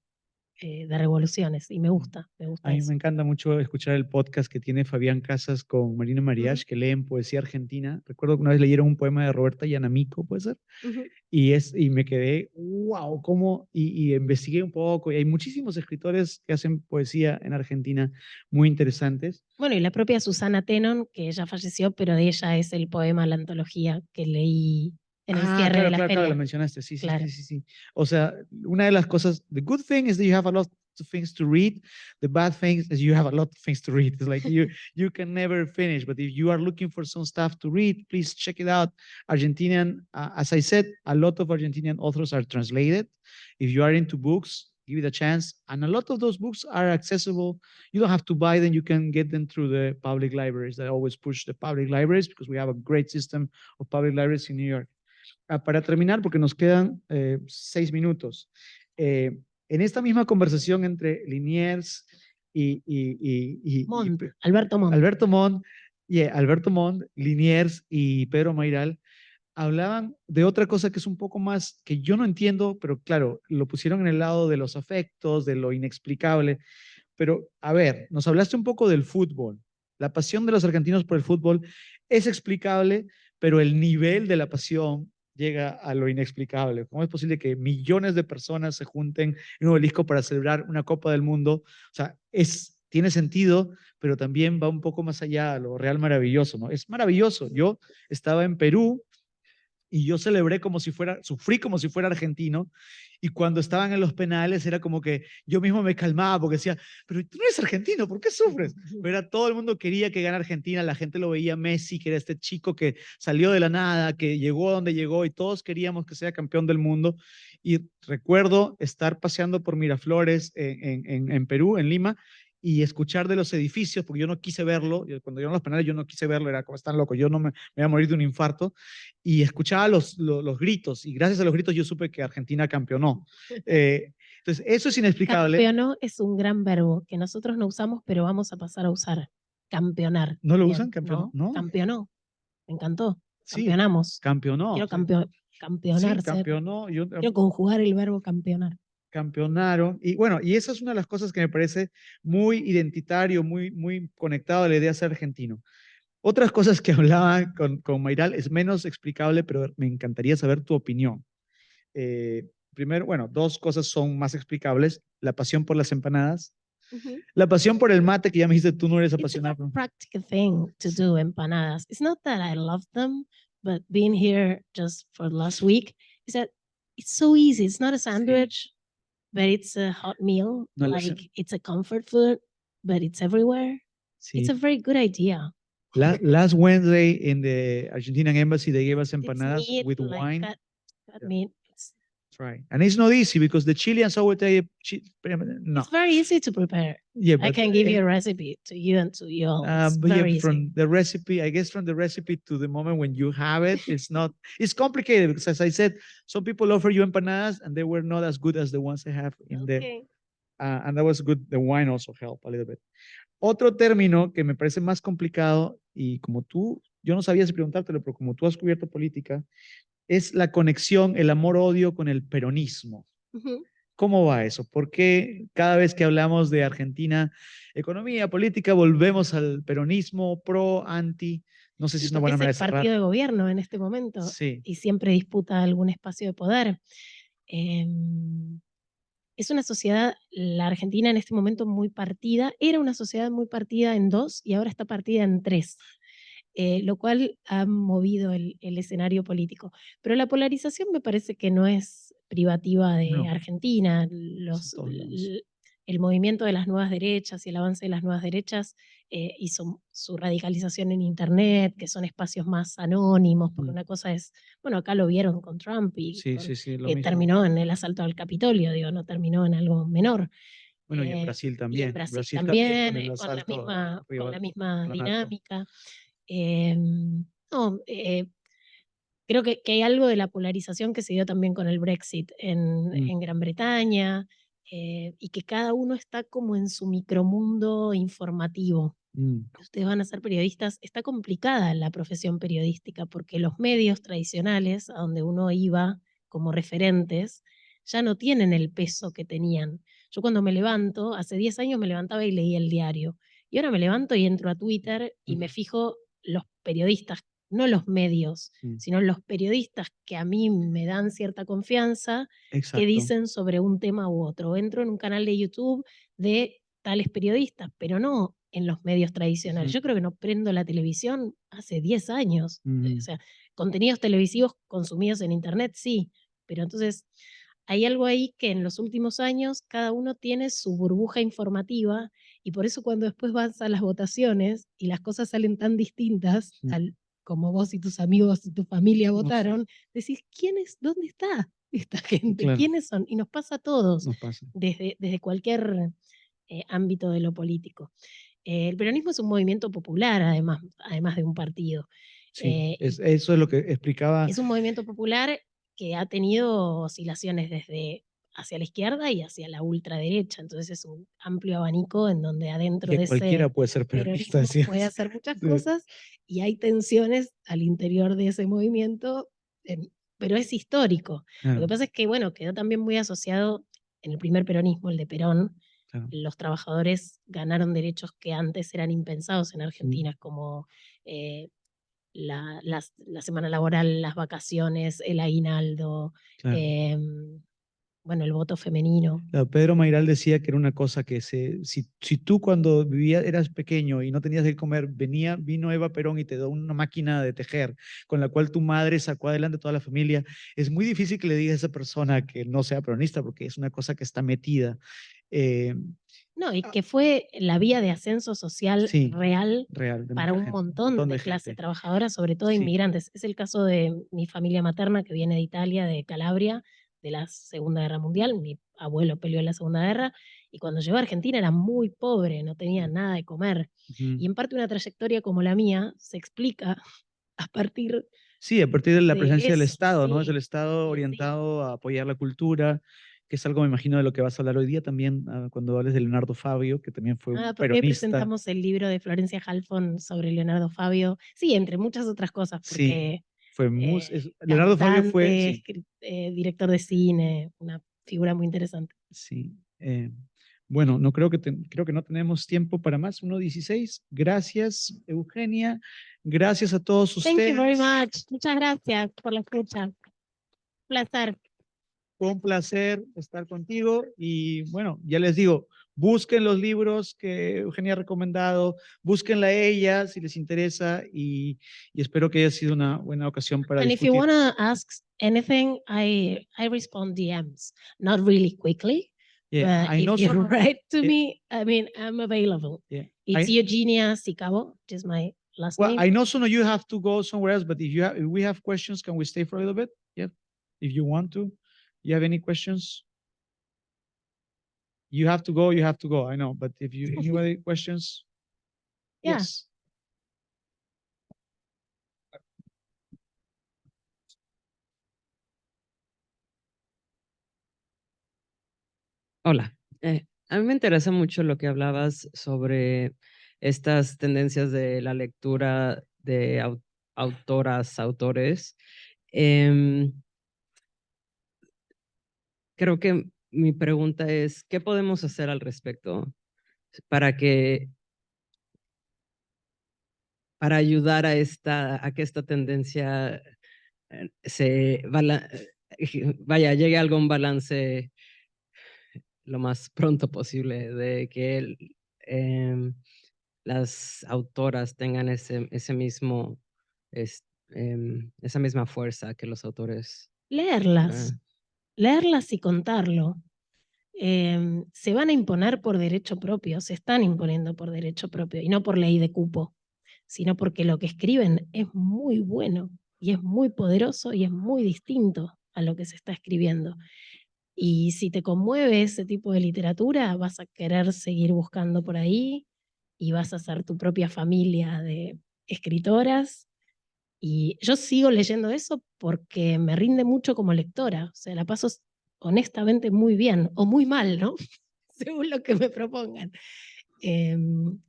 de revoluciones y me gusta A mí eso. me encanta mucho escuchar el podcast que tiene Fabián Casas con Marina Mariach, que leen poesía argentina. Recuerdo que una vez leyeron un poema de Roberta Yanamico, ¿puede ser? Y me quedé, wow, ¿cómo? Y investigué un poco, y hay muchísimos escritores que hacen poesía en Argentina muy interesantes. Bueno, y la propia Susana Tenon, que ella falleció, pero de ella es el poema, la antología que leí en el cierre de la feria. Claro, la mencionaste, sí. O sea, una de las cosas, the good thing is that you have a lot of things to read. The bad thing is you have a lot of things to read. It's like you can never finish. But if you are looking for some stuff to read, please check it out. Argentinian, as I said, a lot of Argentinian authors are translated. If you are into books, give it a chance. And a lot of those books are accessible. You don't have to buy them. You can get them through the public libraries. I always push the public libraries because we have a great system of public libraries in New York. Para terminar, porque nos quedan 6 minutos. En esta misma conversación entre Liniers Alberto Montt. Alberto Montt, Liniers y Pedro Mayral, hablaban de otra cosa que es un poco más que yo no entiendo, pero claro, lo pusieron en el lado de los afectos, de lo inexplicable. Pero, a ver, nos hablaste un poco del fútbol. La pasión de los argentinos por el fútbol es explicable, pero el nivel de la pasión llega a lo inexplicable. ¿Cómo es posible que millones de personas se junten en un obelisco para celebrar una Copa del Mundo? O sea, tiene sentido, pero también va un poco más allá a lo real maravilloso, ¿no? Es maravilloso. Yo estaba en Perú y yo sufrí como si fuera argentino, y cuando estaban en los penales era como que yo mismo me calmaba porque decía, pero tú no eres argentino, ¿por qué sufres? Pero todo el mundo quería que ganara Argentina, la gente lo veía Messi, que era este chico que salió de la nada, que llegó a donde llegó, y todos queríamos que sea campeón del mundo. Y recuerdo estar paseando por Miraflores en Perú, en Lima, y escuchar de los edificios, porque yo no quise verlo, cuando llegaron los penales yo no quise verlo, era como están locos, yo no me voy a morir de un infarto, y escuchaba los gritos, y gracias a los gritos yo supe que Argentina campeonó. Entonces, eso es inexplicable. Campeonó es un gran verbo que nosotros no usamos, pero vamos a pasar a usar. Campeonar. ¿No lo Bien, usan? ¿Campeonó? ¿no? No. Campeonó. Me encantó. Sí, Campeonamos. campeonó. Quiero campeonar. Sí, campeonó. Quiero conjugar el verbo campeonar. Campeonaron. Y bueno, y esa es una de las cosas que me parece muy identitario, muy conectado a la idea de ser argentino. Otras cosas que hablaba con Mayral es menos explicable, pero me encantaría saber tu opinión. Primero, bueno, 2 cosas son más explicables: la pasión por las empanadas, la pasión por el mate, que ya me dijiste tú no eres apasionado. It's a practical thing to do, empanadas. It's not that I love them, but being here just for last week is that it's so easy. It's not a sandwich, but it's a hot meal. No, like it's a comfort food, but it's everywhere. Sí. It's a very good idea. Last Wednesday in the Argentinian embassy, they gave us It's empanadas meat, with like wine. cut Yeah. meat. That's right. And it's not easy because the Chileans always tell you, no. It's very easy to prepare. Yeah, I can give you a recipe to you and to you all. It's but very yeah, easy. from the recipe, I guess from the recipe to the moment when you have it, it's complicated because, as I said, some people offer you empanadas and they were not as good as the ones I have in Okay. and that was good. The wine also helped a little bit. Otro término que me parece más complicado, y como tú, yo no sabía si preguntártelo, pero como tú has cubierto política, es la conexión, el amor-odio con el peronismo. ¿Cómo va eso? ¿Por qué cada vez que hablamos de Argentina, economía, política, volvemos al peronismo, pro, anti? No sé si es una buena manera de Es el cerrar. partido de gobierno en este momento Sí. y siempre disputa algún espacio de poder. Es una sociedad, la Argentina en este momento muy partida, era una sociedad muy partida en 2 y ahora está partida en 3. Lo cual ha movido el escenario político. Pero la polarización me parece que no es privativa de No. Argentina. Todos El movimiento de las nuevas derechas y el avance de las nuevas derechas hizo su radicalización en Internet, que son espacios más anónimos, porque una cosa es, bueno, acá lo vieron con Trump y Sí, lo mismo. terminó en el asalto al Capitolio, digo, no terminó en algo menor. Bueno, y en Brasil también. Y en Brasil Brasil también, con el con la asalto misma, Renato. dinámica. Creo que hay algo de la polarización que se dio también con el Brexit en Gran Bretaña, y que cada uno está como en su micromundo informativo. Ustedes van a ser periodistas, está complicada la profesión periodística porque los medios tradicionales a donde uno iba como referentes ya no tienen el peso que tenían. Yo cuando me levanto, hace 10 años me levantaba y leía el diario, y ahora me levanto y entro a Twitter y me fijo los periodistas, no los medios, sino los periodistas que a mí me dan cierta confianza, que dicen sobre un tema u otro. Entro en un canal de YouTube de tales periodistas, pero no en los medios tradicionales. Yo creo que no prendo la televisión hace 10 años. O sea, contenidos televisivos consumidos en Internet, sí, pero entonces hay algo ahí que en los últimos años cada uno tiene su burbuja informativa y por eso cuando después vas a las votaciones y las cosas salen tan distintas Sí. como vos y tus amigos y tu familia No sé. votaron, decís, ¿dónde está esta gente? Claro. ¿Quiénes son? Y nos pasa a todos, Nos pasa. desde cualquier ámbito de lo político. El peronismo es un movimiento popular, además de un partido. Sí, Y eso es lo que explicaba. es un movimiento popular que ha tenido oscilaciones desde hacia la izquierda y hacia la ultraderecha. Entonces es un amplio abanico en donde adentro Que de cualquiera ese puede ser peronista, peronismo decías. puede hacer muchas Sí. cosas y hay tensiones al interior de ese movimiento, pero es histórico. Lo Claro, que pasa es que, bueno, quedó también muy asociado en el primer peronismo, el de Perón. claro. Los trabajadores ganaron derechos que antes eran impensados en Sí, Argentina, como la semana laboral, las vacaciones, el aguinaldo, claro. bueno, el voto femenino. Claro, Pedro Mairal decía que era una cosa que si tú cuando vivías, eras pequeño y no tenías que comer, vino Eva Perón y te dio una máquina de tejer con la cual tu madre sacó adelante toda la familia, es muy difícil que le digas a esa persona que no sea peronista porque es una cosa que está metida. Eh, No, y que fue la vía de ascenso social sí, real real, de para mucha un gente, un montón montón de de clase gente. trabajadora, sobre todo Sí, inmigrantes. Es el caso de mi familia materna que viene de Italia, de Calabria, de la Segunda Guerra Mundial. Mi abuelo peleó en la Segunda Guerra y cuando llegó a Argentina era muy pobre, no tenía nada de comer. ujú. Y en parte una trayectoria como la mía se explica a partir Sí, a partir de la de presencia del eso, Estado, ¿no? Es el sí, Estado sí, sí. orientado a apoyar la cultura, que es algo, me imagino, de lo que vas a hablar hoy día también, cuando hables de Leonardo Fabio, que también fue un Porque hoy peronista. presentamos el libro de Florencia Halfon sobre Leonardo Fabio. Sí, entre muchas otras cosas, Sí, porque fue Leonardo Fabio fue, cantante, sí, director de cine, una figura muy interesante. sí. Bueno, no creo que no tenemos tiempo para más. 1:16. Gracias, Eugenia. Gracias a todos Thank you very ustedes. much. Muchas gracias por la escucha. Placer. Fue un placer estar contigo y bueno, ya les digo, busquen los libros que Eugenia ha recomendado, búsquenla a ella si les interesa y espero que haya sido una buena ocasión para And if you discutir. want to ask anything, I respond DMs, not really quickly, Yeah, but I know if you some. write to Yeah, me, I mean, I'm available. yeah. It's Eugenia Sicabo, just my last Well, name. I know some of you have to go somewhere else, but if we have questions, can we stay for a little bit? Yeah, if you want to. You have any questions? You have to go. You have to go. I know, but if you anybody questions, Yeah. yes. Hola, a mí me interesa mucho lo que hablabas sobre estas tendencias de la lectura de autoras, autores. Em, Creo que mi pregunta es, ¿qué podemos hacer al respecto para para ayudar a que esta tendencia vaya, llegue a algún balance lo más pronto posible de que em, las autoras tengan ese mismo, esa misma fuerza que los autores. Ah, Leerlas, leerlas y contarlo. Se van a imponer por derecho propio, se están imponiendo por derecho propio y no por ley de cupo, sino porque lo que escriben es muy bueno y es muy poderoso y es muy distinto a lo que se está escribiendo. Y si te conmueve ese tipo de literatura, vas a querer seguir buscando por ahí y vas a hacer tu propia familia de escritoras. Y yo sigo leyendo eso porque me rinde mucho como lectora. O sea, la paso honestamente muy bien o muy mal, ¿no? Según lo que me propongan. Em,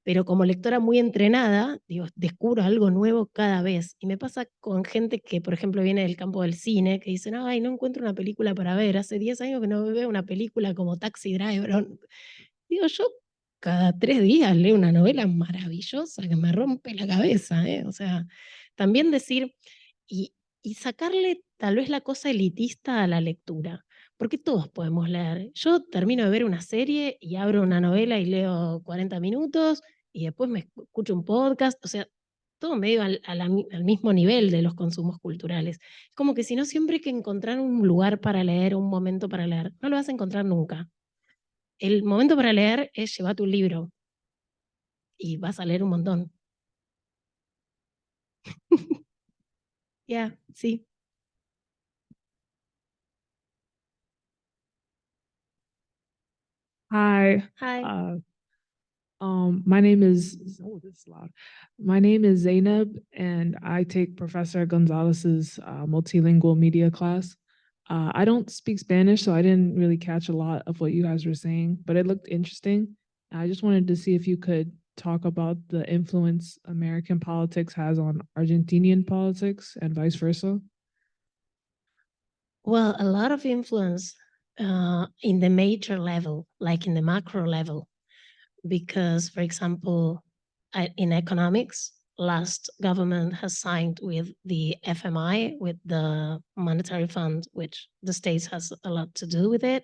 pero como lectora muy entrenada, digo, descubro algo nuevo cada vez. Y me pasa con gente que, por ejemplo, viene del campo del cine, que dicen, ay, no encuentro una película para ver. Hace 10 años que no veo una película como Taxi Driver. Digo, yo cada 3 días leo una novela maravillosa que me rompe la cabeza, ¿eh? O sea, también decir, y, y sacarle tal vez la cosa elitista a la lectura, porque todos podemos leer. Yo termino de ver una serie y abro una novela y leo 40 minutos y después me escucho un podcast, o sea, todo medio al mismo nivel de los consumos culturales. Es como que si no, siempre hay que encontrar un lugar para leer, un momento para leer. No lo vas a encontrar nunca. El momento para leer es llevar tu libro y vas a leer un montón. Ya, sí. Hi, Hi. my name is, oh, this is loud. My name is Zainab, and I take Professor Gonzalez's multilingual media class. I don't speak Spanish, so I didn't really catch a lot of what you guys were saying, but it looked interesting. I just wanted to see if you could talk about the influence American politics has on Argentinian politics and vice versa. Well, a lot of influence in the major level, like in the macro level, because, for example, in economics, last government has signed with the FMI, with the monetary fund, which the States has a lot to do with it.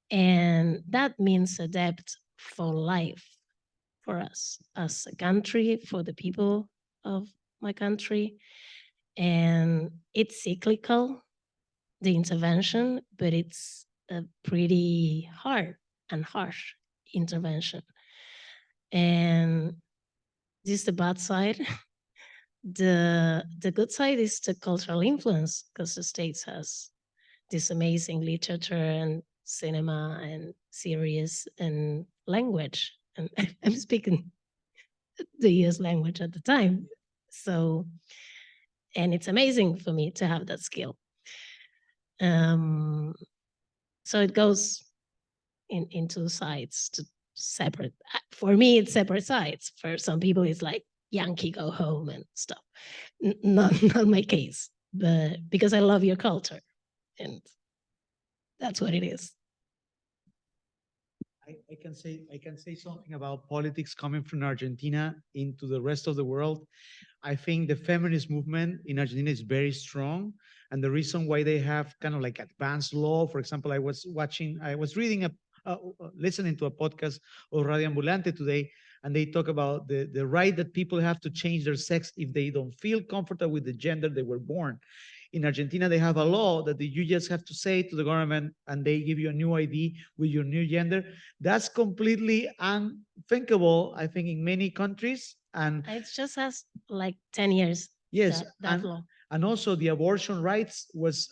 And that means a debt for life for us as a country, for the people of my country. And it's cyclical, the intervention, but it's a pretty hard and harsh intervention. And this is the bad side. The good side is the cultural influence, because the States has this amazing literature and cinema and series and language. And I'm speaking the US language at the time. So, and it's amazing for me to have that skill. So it goes in two sides, to separate. For me, it's separate sides. For some people, it's like Yankee go home and stuff. Not my case, but because I love your culture, and that's what it is. I can say something about politics coming from Argentina into the rest of the world. I think the feminist movement in Argentina is very strong. And the reason why they have kind of like advanced law, for example, I was reading listening to a podcast of Radio Ambulante today, and they talk about the right that people have to change their sex if they don't feel comfortable with the gender they were born. In Argentina, they have a law that you just have to say to the government, and they give you a new ID with your new gender. That's completely unthinkable, I think, in many countries. And It's just has like 10 years. yes, that law. and also the abortion rights was,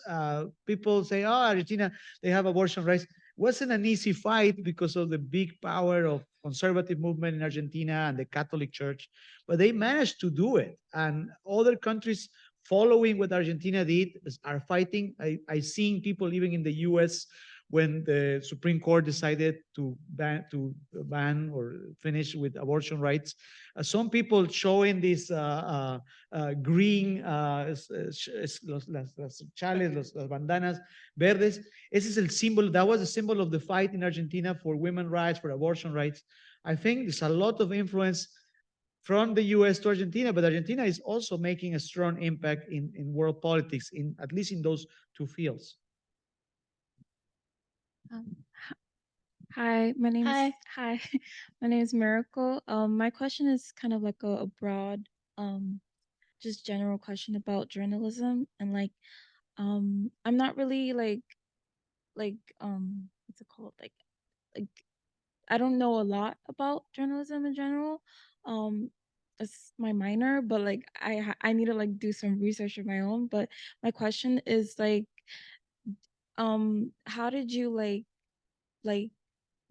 people say, oh, Argentina, they have abortion rights. Wasn't an easy fight because of the big power of conservative movement in Argentina and the Catholic Church, but they managed to do it. And other countries following what Argentina did are fighting. I seen people even in the US when the Supreme Court decided to ban or finish with abortion rights. Some people showing this green, las chales, las bandanas verdes. Ese es el símbolo. That was the symbol of the fight in Argentina for women's rights, for abortion rights. I think there's a lot of influence from the US to Argentina, but Argentina is also making a strong impact in world politics, at least in those two fields. Hi, my name Hi. is hi, my name is Miracle. My question is kind of like a broad, just general question about journalism, and like, I'm not really like, what's it called? Like, I don't know a lot about journalism in general. It's my minor, but like I need to like do some research of my own. But my question is like, how did you like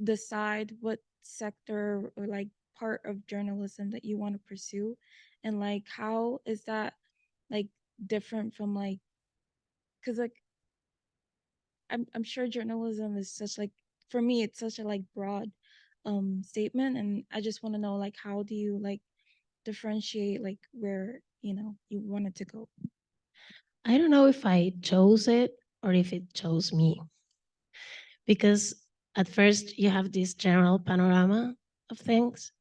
decide what sector or like part of journalism that you want to pursue, and like how is that like different from like, because like I'm sure journalism is such like, for me it's such a like broad statement, and I just want to know like how do you like differentiate like where you wanted to go. I don't know if I chose it or if it chose me. Because at first you have this general panorama of things.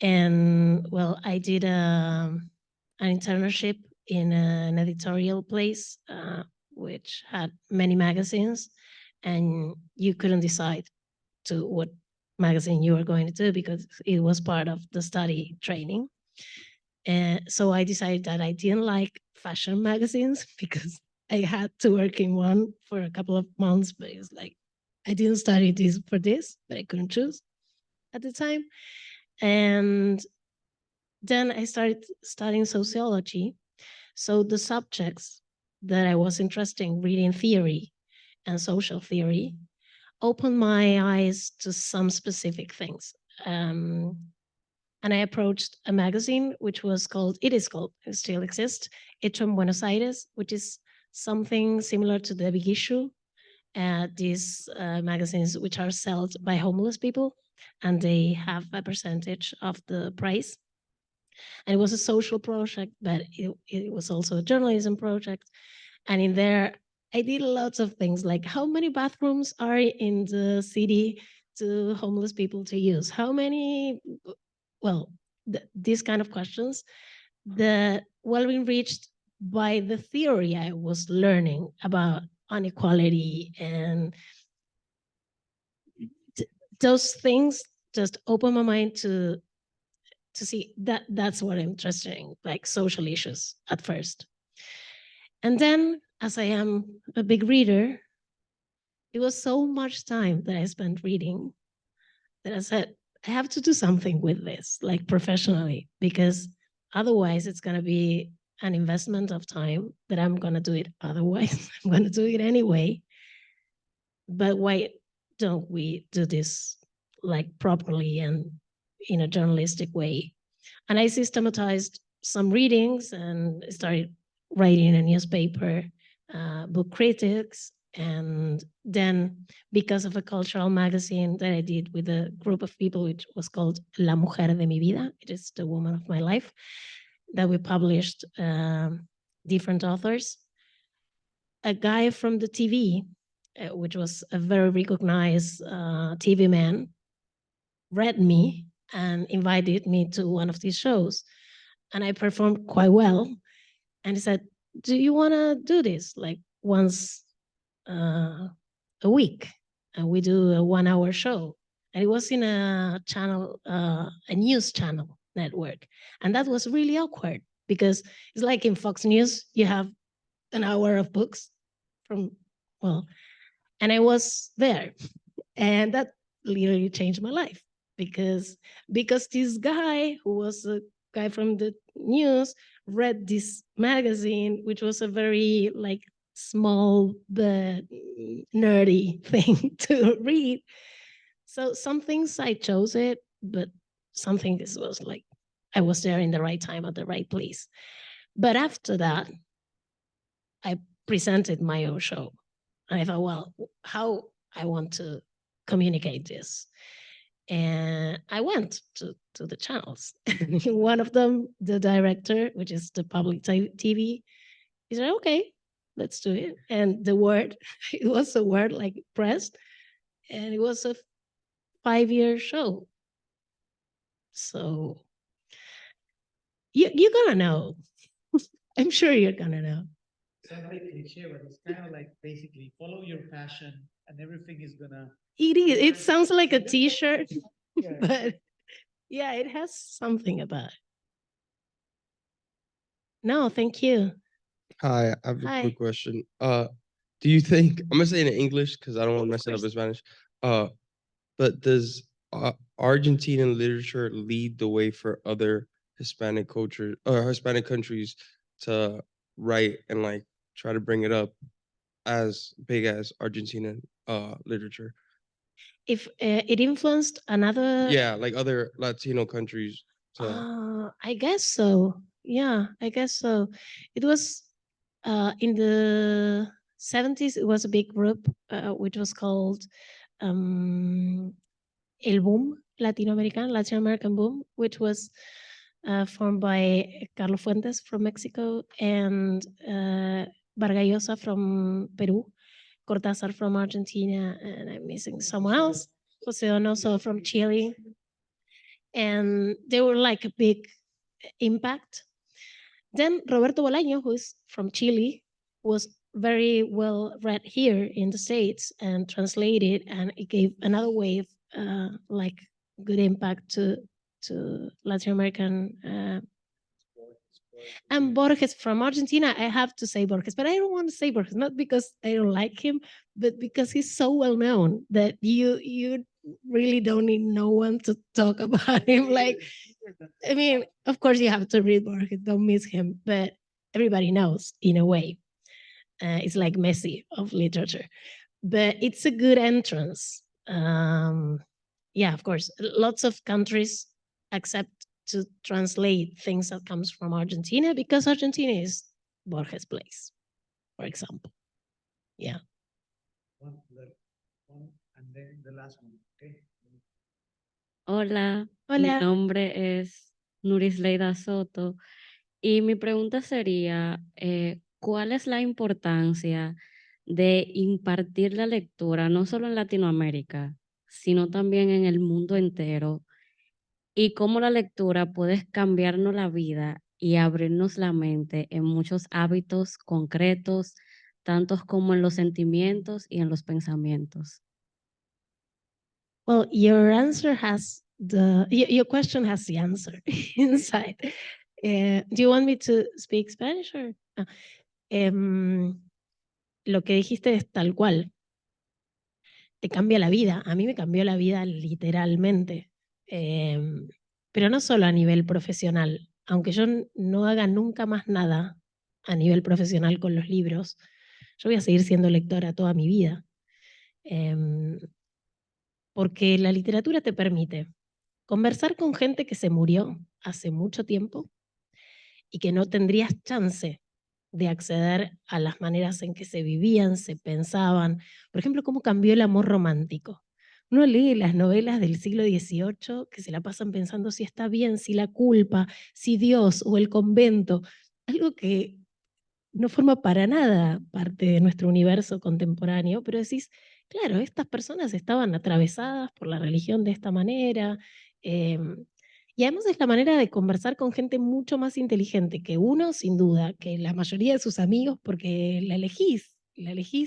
And well, I did an internship in an editorial place, which had many magazines, and you couldn't decide to what magazine you were going to do because it was part of the study training. And so I decided that I didn't like fashion magazines because I had to work in one for a couple of months, but it's like I didn't study this for this, but I couldn't choose at the time. And then I started studying sociology. So the subjects that I was interested in, reading theory and social theory, opened my eyes to some specific things. And I approached a magazine which was called, it still exists, Hecho en Buenos Aires, which is something similar to the Big Issue. These magazines which are sold by homeless people, and they have a percentage of the price. And it was a social project, but it was also a journalism project. And in there, I did lots of things, like how many bathrooms are in the city to homeless people to use? How many, well, these kind of questions that were enriched by the theory I was learning about inequality, and those things just opened my mind to see that that's what I'm interested in, like social issues at first. And then, as I am a big reader, it was so much time that I spent reading that I said, I have to do something with this, like professionally, because otherwise it's going to be an investment of time that I'm going to do it otherwise. I'm going to do it anyway. But why don't we do this like properly and in a journalistic way? And I systematized some readings and started writing a newspaper, book critics. And then, because of a cultural magazine that I did with a group of people, which was called La Mujer de mi Vida, it is the woman of my life, that we published different authors. A guy from the TV, which was a very recognized TV man, read me and invited me to one of these shows. And I performed quite well. And he said, do you want to do this like once a week? And we do a 1 hour show. And it was in a channel, a news channel network. And that was really awkward because it's like in Fox News, you have an hour of books from, well, and I was there. And that literally changed my life because this guy who was a guy from the news read this magazine, which was a very like small but nerdy thing to read. So some things I chose it, but some things was like I was there in the right time at the right place. But after that, I presented my own show. And I thought, well, how I want to communicate this. And I went to the channels. One of them, the director, which is the public TV, he said, okay, let's do it. And the word, it was a word like pressed, and it was a 5-year show. So you're gonna know. I'm sure you're gonna know. Sounds like cliche, but it's kind of like basically follow your passion and everything is gonna. It is. It sounds like a T-shirt, Yeah. but yeah, it has something about it. No, thank you. Hi, I have a Hi. quick question. Do you think I'm gonna say it in English because I don't want to mess it up in Spanish. But does Argentinian literature lead the way for other Hispanic culture or Hispanic countries to write and like try to bring it up as big as Argentinian literature? If it influenced another, Yeah, like other Latino countries to I guess so. Yeah, I guess so. It was in the 70s. It was a big group which was called El Boom, Latin American Boom, which was formed by Carlos Fuentes from Mexico and Vargas Llosa from Peru, Cortázar from Argentina, and I'm missing someone else, Jose Donoso from Chile. And they were like a big impact. Then Roberto Bolaño, who is from Chile, was very well read here in the States and translated, and it gave another wave, like good impact to Latin American And Borges from Argentina, I have to say Borges, but I don't want to say Borges, not because I don't like him, but because he's so well known that you really don't need no one to talk about him. Like, I mean, of course you have to read Borges, don't miss him, but everybody knows in a way. It's like Messi of literature, but it's a good entrance. Yeah, of course, lots of countries accept to translate things that comes from Argentina because Argentina is Borges' place, for example. Yeah. And then the last one, okay? Hola, mi Hola. nombre es Nurisleida Soto y mi pregunta sería, ¿cuál es la importancia de impartir la lectura no solo en Latinoamérica, sino también en el mundo entero? Y cómo la lectura puede cambiarnos la vida y abrirnos la mente en muchos hábitos concretos, tantos como en los sentimientos y en los pensamientos. Well, your answer has your question has the answer inside. Do you want me to speak Spanish or? Lo que dijiste es tal cual. Te cambia la vida. A mí me cambió la vida literalmente. Pero no solo a nivel profesional. Aunque yo no haga nunca más nada a nivel profesional con los libros, yo voy a seguir siendo lectora toda mi vida. Porque la literatura te permite conversar con gente que se murió hace mucho tiempo y que no tendrías chance de acceder a las maneras en que se vivían, se pensaban. Por ejemplo, cómo cambió el amor romántico. Uno lee las novelas del siglo XVIII que se la pasan pensando si está bien, si la culpa, si Dios o el convento, algo que no forma para nada parte de nuestro universo contemporáneo, pero decís, claro, estas personas estaban atravesadas por la religión de esta manera, y además es la manera de conversar con gente mucho más inteligente que uno, sin duda, que la mayoría de sus amigos, porque la elegís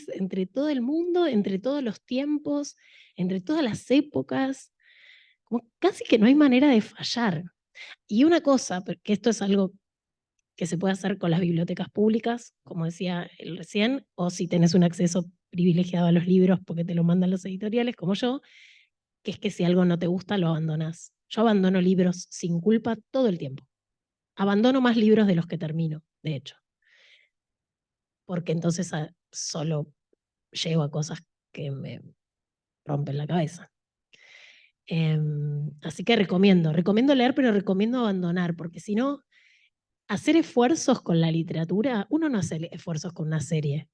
entre todo el mundo, entre todos los tiempos, entre todas las épocas, como casi que no hay manera de fallar. Y una cosa, porque esto es algo que se puede hacer con las bibliotecas públicas, como decía él recién, o si tenés un acceso privilegiado a los libros porque te lo mandan los editoriales, como yo, que es que si algo no te gusta, lo abandonas. Yo abandono libros sin culpa todo el tiempo. Abandono más libros de los que termino, de hecho. Porque entonces solo llego a cosas que me rompen la cabeza. Así que recomiendo leer, pero recomiendo abandonar, porque si no, hacer esfuerzos con la literatura, uno no hace esfuerzos con una serie,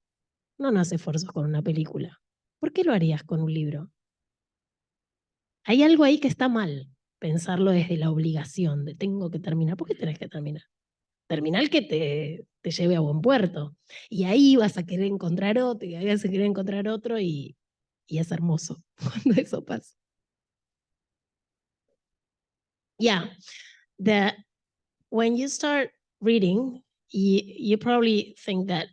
uno no hace esfuerzos con una película. ¿Por qué lo harías con un libro? Hay algo ahí que está mal, pensarlo desde la obligación de tengo que terminar. ¿Por qué tenés que terminar? Terminal que te lleve a buen puerto. Y ahí vas a querer encontrar otro, y ahí vas a querer encontrar otro, y es hermoso cuando eso pasa. Yeah, when you start reading, you probably think that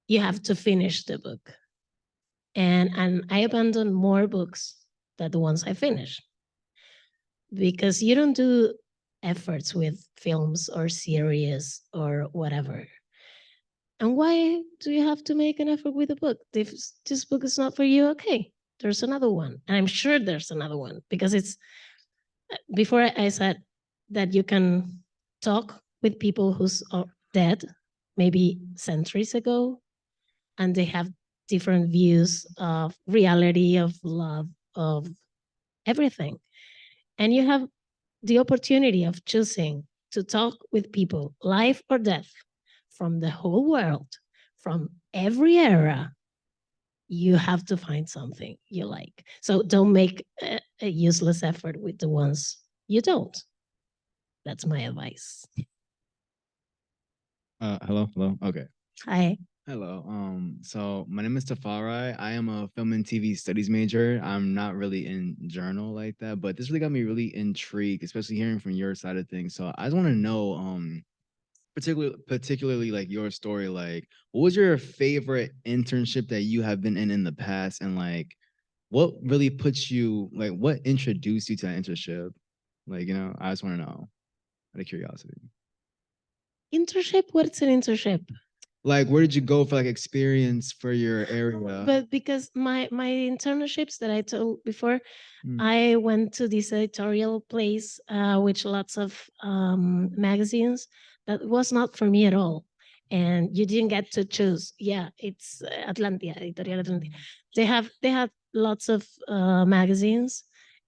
you have to finish the book. And I abandoned more books than the ones I finished. Because you don't do efforts with films or series or whatever. And why do you have to make an effort with a book? If this book is not for you, okay, there's another one. And I'm sure there's another one because it's, before I said that you can talk with people who's dead, maybe centuries ago, and they have different views of reality, of love, of everything. And you have the opportunity of choosing to talk with people, life or death, from the whole world, from every era. You have to find something you like. So don't make a useless effort with the ones you don't. That's my advice. Hello. Okay. Hi. Hello. So my name is Tafari. I am a film and TV studies major. I'm not really in journal like that, but this really got me really intrigued, especially hearing from your side of things. So I just want to know, particularly like your story, like what was your favorite internship that you have been in the past, and like what really puts you, like what introduced you to that internship? Like, I just want to know out of curiosity. Internship? What's an internship? Like, where did you go for like experience for your area? But because my internships that I told before, Mm. I went to this editorial place, which lots of magazines. That was not for me at all, and you didn't get to choose. Yeah, it's Atlantia, Editorial Atlantia. They have lots of magazines,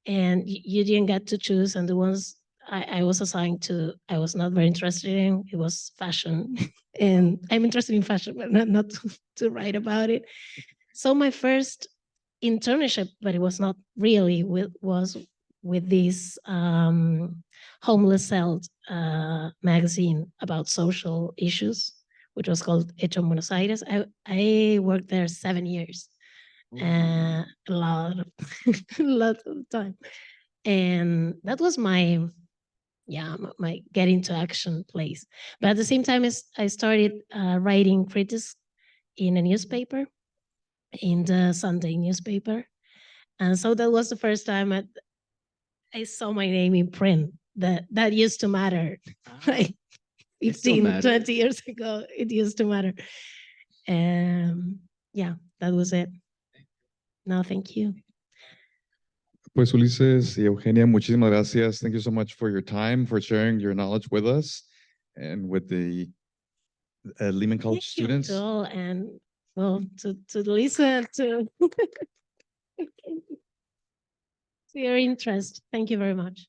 and you didn't get to choose. And the ones I was assigned to, I was not very interested in. It was fashion, and I'm interested in fashion, but not to write about it. So my first internship, but it was not really was with this homeless health magazine about social issues, which was called Hecho en Buenos Aires. I worked there 7 years, a lot of a lot of time, and that was my my get into action place. But at the same time, I started writing critics in a newspaper, in the Sunday newspaper. And so that was the first time I saw my name in print. That used to matter, like It still 15, matters. 20 years ago, it used to matter. Yeah, that was it. No, thank you. Pues Ulises y Eugenia, muchísimas gracias. Thank you so much for your time, for sharing your knowledge with us and with the Lehman College Thank you students. to all, and well, to Lisa, to your interest. Thank you very much.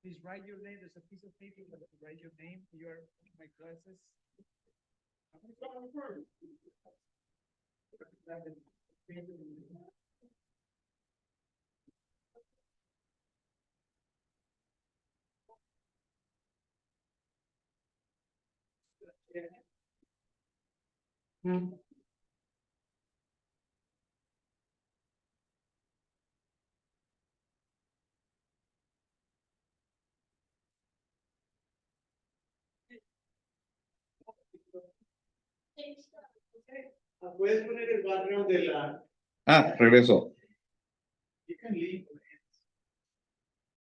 Please write your name. There's a piece of paper that write your name. You are my classes. Puedes poner el background de la. Regreso.